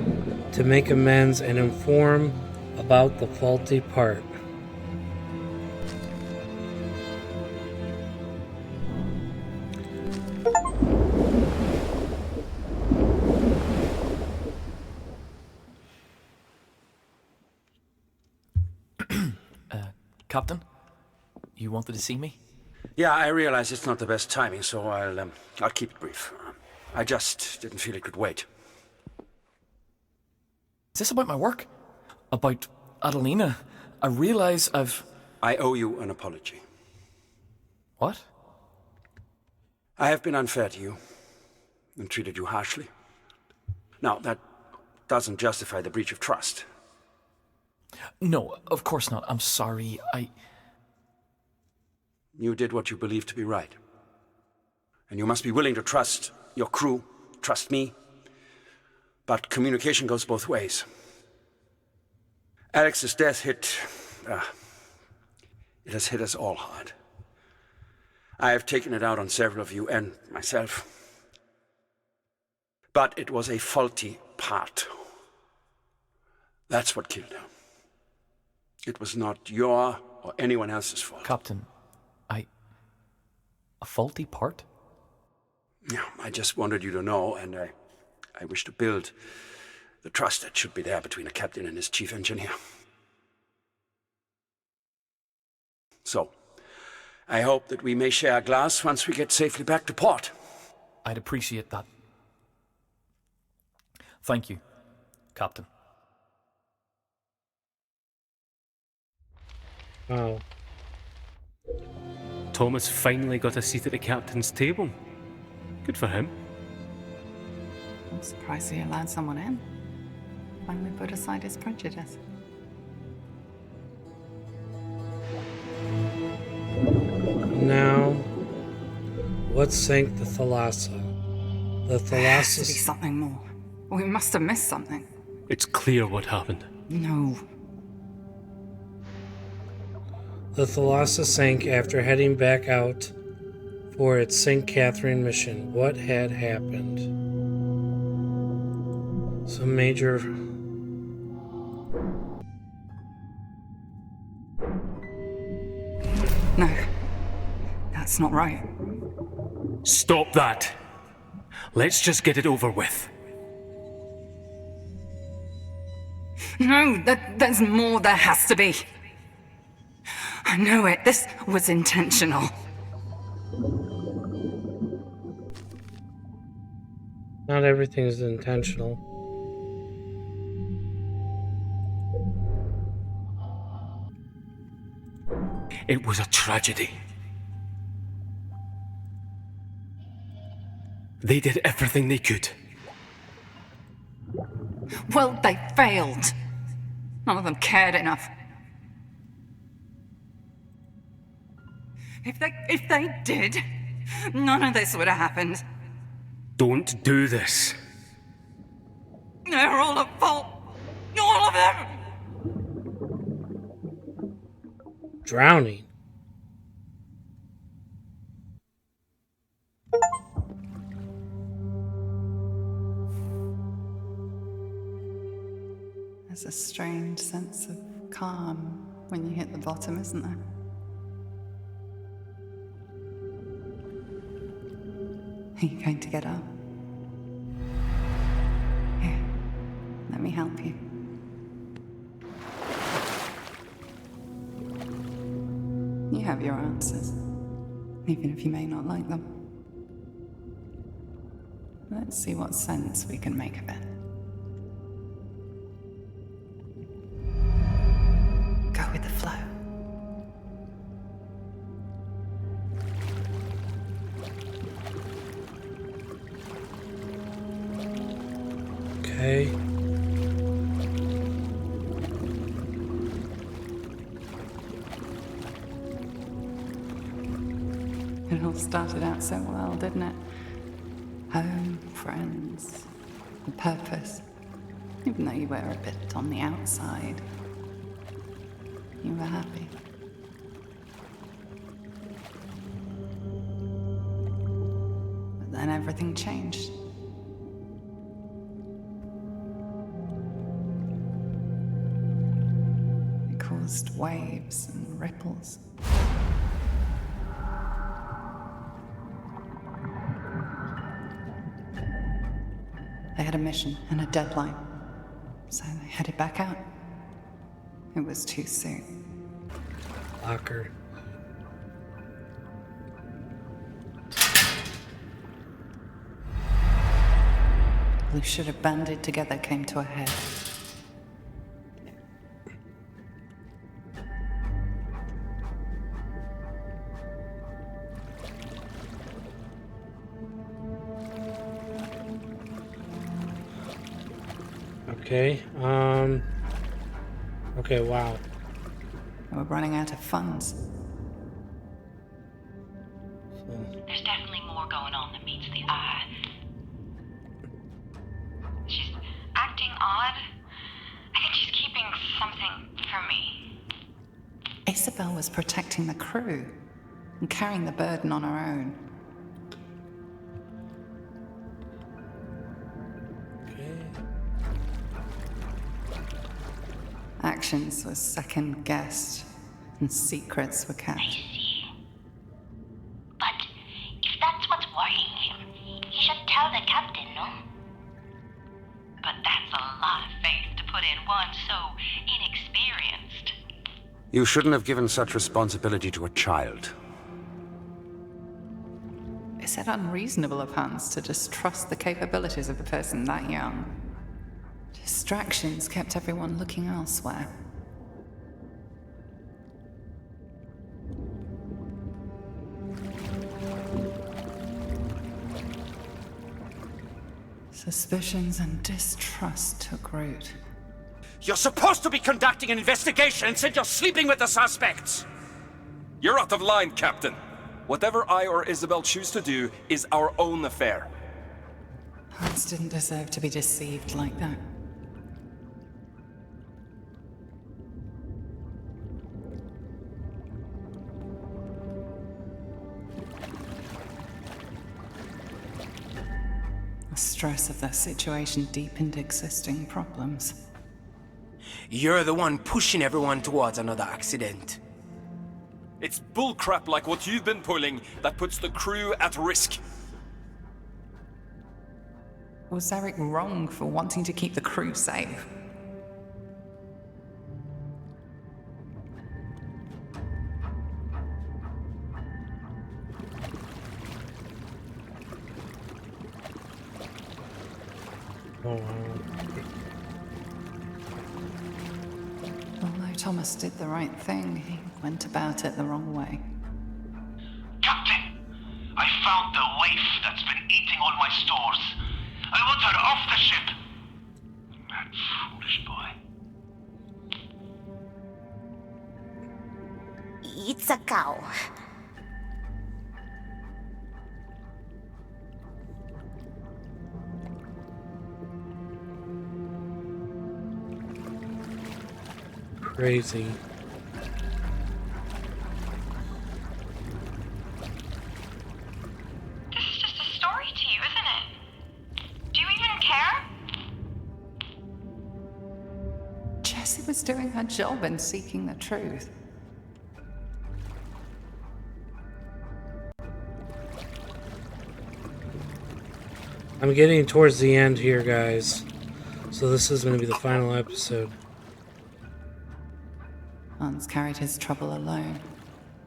to make amends and inform about the faulty part. Captain, you wanted to see me? Yeah, I realize it's not the best timing, so I'll keep it brief. I just didn't feel it could wait. Is this about my work? About Adelina? I realize I owe you an apology. What? I have been unfair to you and treated you harshly. Now, that doesn't justify the breach of trust. No, of course not. I'm sorry. You did what you believed to be right. And you must be willing to trust your crew, trust me. But communication goes both ways. Alex's death it has hit us all hard. I have taken it out on several of you and myself. But it was a faulty part. That's what killed her. It was not your or anyone else's fault. Captain, a faulty part? Yeah, I just wanted you to know, and I wish to build the trust that should be there between a captain and his chief engineer. So, I hope that we may share a glass once we get safely back to port. I'd appreciate that. Thank you, Captain. Oh. Thomas finally got a seat at the captain's table. Good for him. I'm surprised he allowed someone in. Finally put aside his prejudice. Now, what sank the Thalassa? The There has to be Thalassa. something more. We must have missed something. It's clear what happened. No. The Thalassa sank after heading back out for its St. Catherine mission. What had happened? Some major. No. That's not right. Stop that! Let's just get it over with. No, there's more. There has to be. I know it. This was intentional. Not everything is intentional. It was a tragedy. They did everything they could. Well, they failed. None of them cared enough. If they did, none of this would have happened. Don't do this. They're all at fault. All of them. Drowning. There's a strange sense of calm when you hit the bottom, isn't there? Are you going to get up? Here, let me help you. You have your answers, even if you may not like them. Let's see what sense we can make of it. Go with the flow. Okay. It all started out so well, didn't it? Home, friends, a purpose. Even though you were a bit on the outside, you were happy. But then everything changed. It caused waves and ripples. They had a mission and a deadline, so they headed back out. It was too soon. Locker. Who should have banded together came to a head. Okay, okay, wow. They were running out of funds. There's definitely more going on than meets the eye. She's acting odd. I think she's keeping something from me. Isabel was protecting the crew and carrying the burden on her own. Actions were second-guessed, and secrets were kept. I see. But if that's what's worrying him, he should tell the captain, no? But that's a lot of faith to put in one so inexperienced. You shouldn't have given such responsibility to a child. Is it unreasonable of Hans to distrust the capabilities of a person that young? Distractions kept everyone looking elsewhere. Suspicions and distrust took root. You're supposed to be conducting an investigation, instead you're sleeping with the suspects! You're out of line, Captain. Whatever I or Isabel choose to do is our own affair. Hans didn't deserve to be deceived like that. The stress of the situation deepened existing problems. You're the one pushing everyone towards another accident. It's bullcrap like what you've been pulling that puts the crew at risk. Was Eric wrong for wanting to keep the crew safe? Oh, wow. Although Thomas did the right thing, he went about it the wrong way. Captain, I found the waif that's been eating all my stores. I want her off the ship. That foolish boy. It's a cow. Crazy. This is just a story to you, isn't it? Do you even care? Jessie was doing her job in seeking the truth. I'm getting towards the end here, guys. So this is going to be the final episode. Hans carried his trouble alone,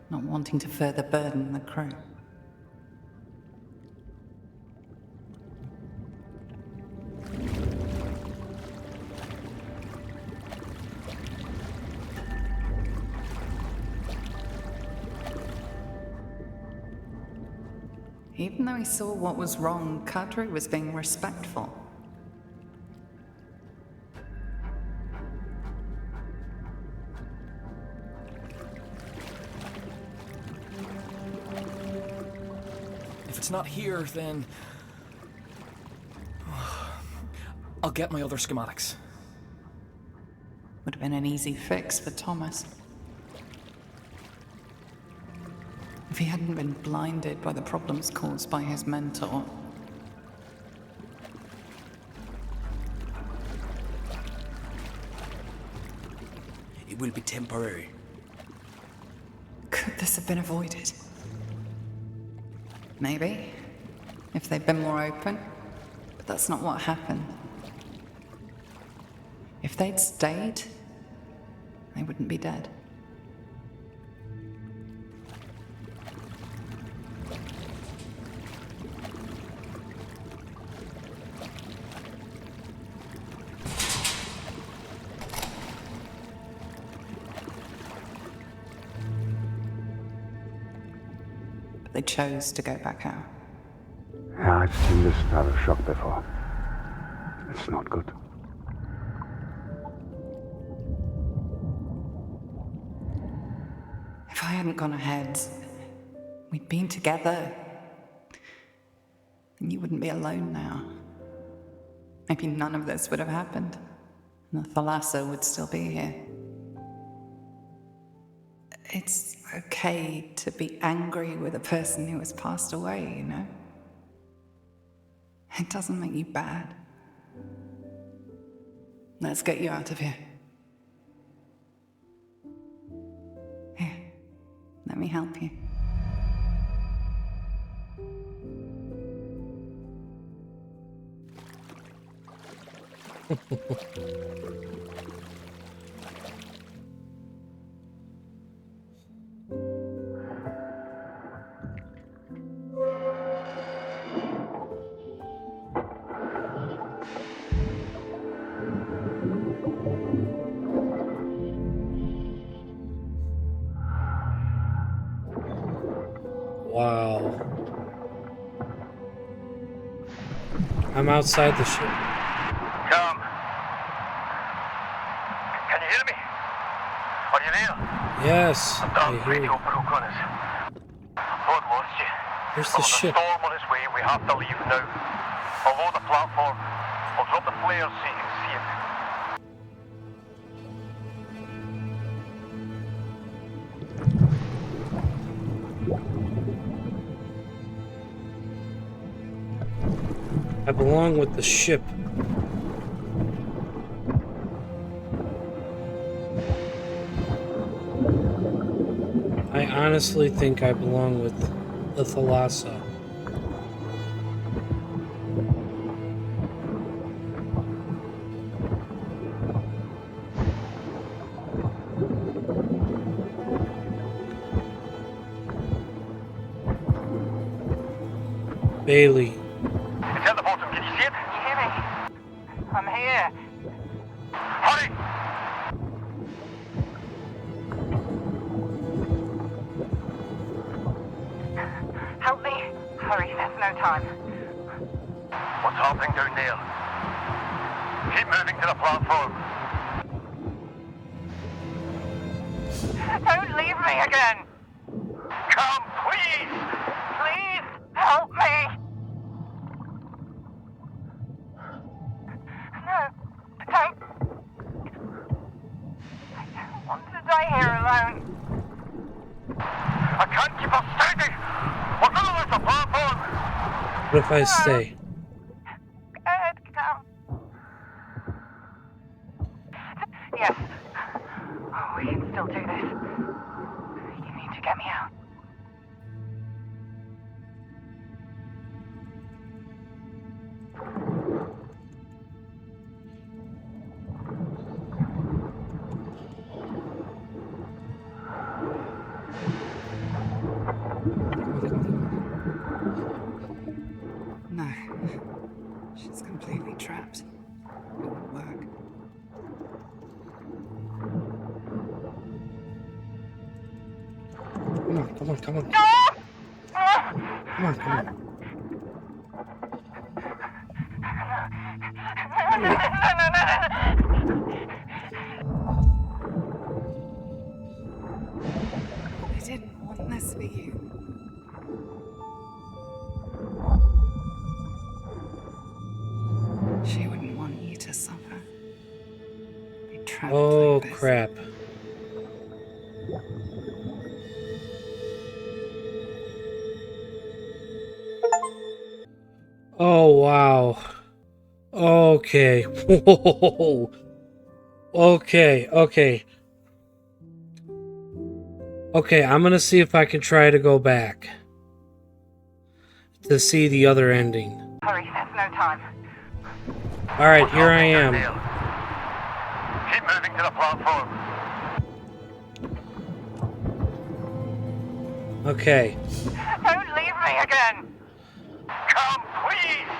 not wanting to further burden the crew. Even though he saw what was wrong, Kadri was being respectful. If it's not here, then I'll get my other schematics. Would have been an easy fix for Thomas. If he hadn't been blinded by the problems caused by his mentor. It will be temporary. Could this have been avoided? Maybe, if they'd been more open. But that's not what happened. If they'd stayed, they wouldn't be dead. But they chose to go back out. Yeah, I've seen this style of shock before. It's not good. If I hadn't gone ahead, we'd been together, then you wouldn't be alone now. Maybe none of this would have happened, and the Thalassa would still be here. It's okay to be angry with a person who has passed away, you know? It doesn't make you bad. Let's get you out of here. Here, let me help you. Wow. I'm outside the ship. Tom. Can you hear me? Are you there? Yes, I'm I down hear radio you. broke on us. Thought lost you. Where's the There's ship? a storm on its way. We have to leave now. I'll load the platform. I'll drop the flares so you can see it. I belong with the ship. I honestly think I belong with the Thalassa. Bailey. It's at the bottom. Can you see it? Can you hear me? I'm here. Hurry! Help me. Hurry, there's no time. What's happening down there? Keep moving to the platform. Don't leave me again. Come, please! Please, help me. No, don't. I don't want to die here alone. I can't keep us steady! We're gonna lose the platform! What if I stay? Ed, come. Yes. Oh, we can still do this. You need to get me out. No. She's completely trapped. It won't work. Come on, come on, come on. No! Come on, come on. I didn't want this for you. She wouldn't want you to suffer. Be trapped like Oh, crap. Oh, wow. Okay. Whoa. Okay, okay. Okay, I'm gonna see if I can try to go back to see the other ending. Hurry, there's no time. Alright, here I am. Keep moving to the platform. Okay. Don't leave me again. Come, please.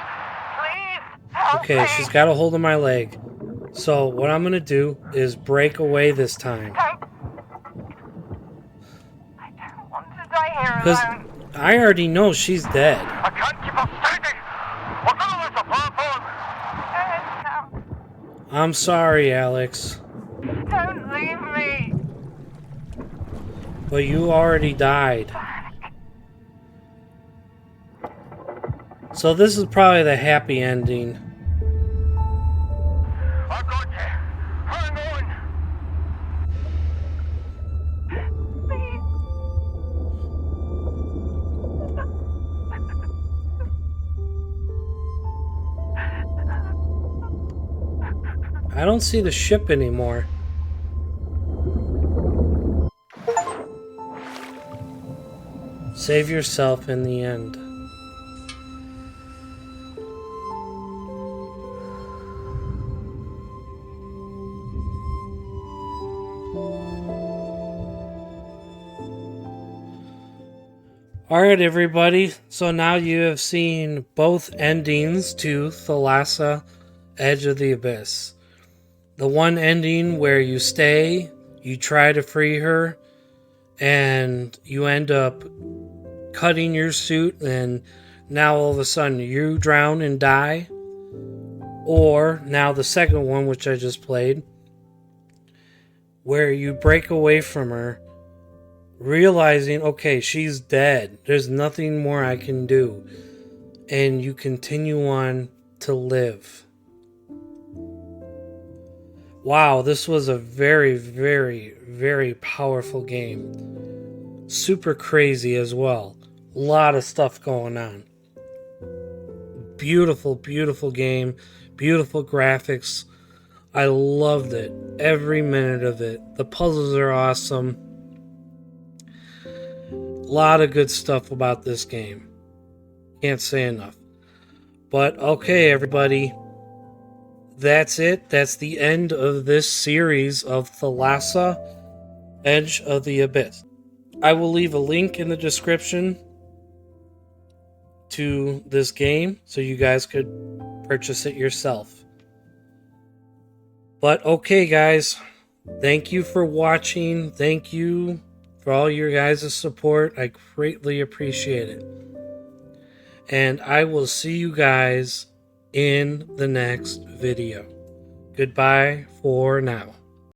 Please, help Okay, me. she's got a hold of my leg. So, what I'm gonna do is break away this time. I don't want to die here Because alone. I already know she's dead. I can't keep on standing. We're gonna lose the platform. No. I'm sorry, Alex. Don't leave me. But you already died. So this is probably the happy ending. I got you. Hang on. I don't see the ship anymore. Save yourself in the end. Alright, everybody. So now you have seen both endings to Thalassa, Edge of the Abyss. The one ending where you stay, you try to free her, and you end up cutting your suit, and now all of a sudden you drown and die. Or now the second one, which I just played, where you break away from her, realizing, okay, she's dead. There's nothing more I can do. And you continue on to live. Wow, this was a very, very, very powerful game. Super crazy as well. A lot of stuff going on. Beautiful, beautiful game. Beautiful graphics. I loved it. Every minute of it. The puzzles are awesome. A lot of good stuff about this game. Can't say enough. But okay, everybody. That's it. That's the end of this series of Thalassa, Edge of the Abyss. I will leave a link in the description to this game so you guys could purchase it yourself. But okay, guys. Thank you for watching. Thank you for all your guys' support. I greatly appreciate it. And I will see you guys in the next video. Goodbye for now.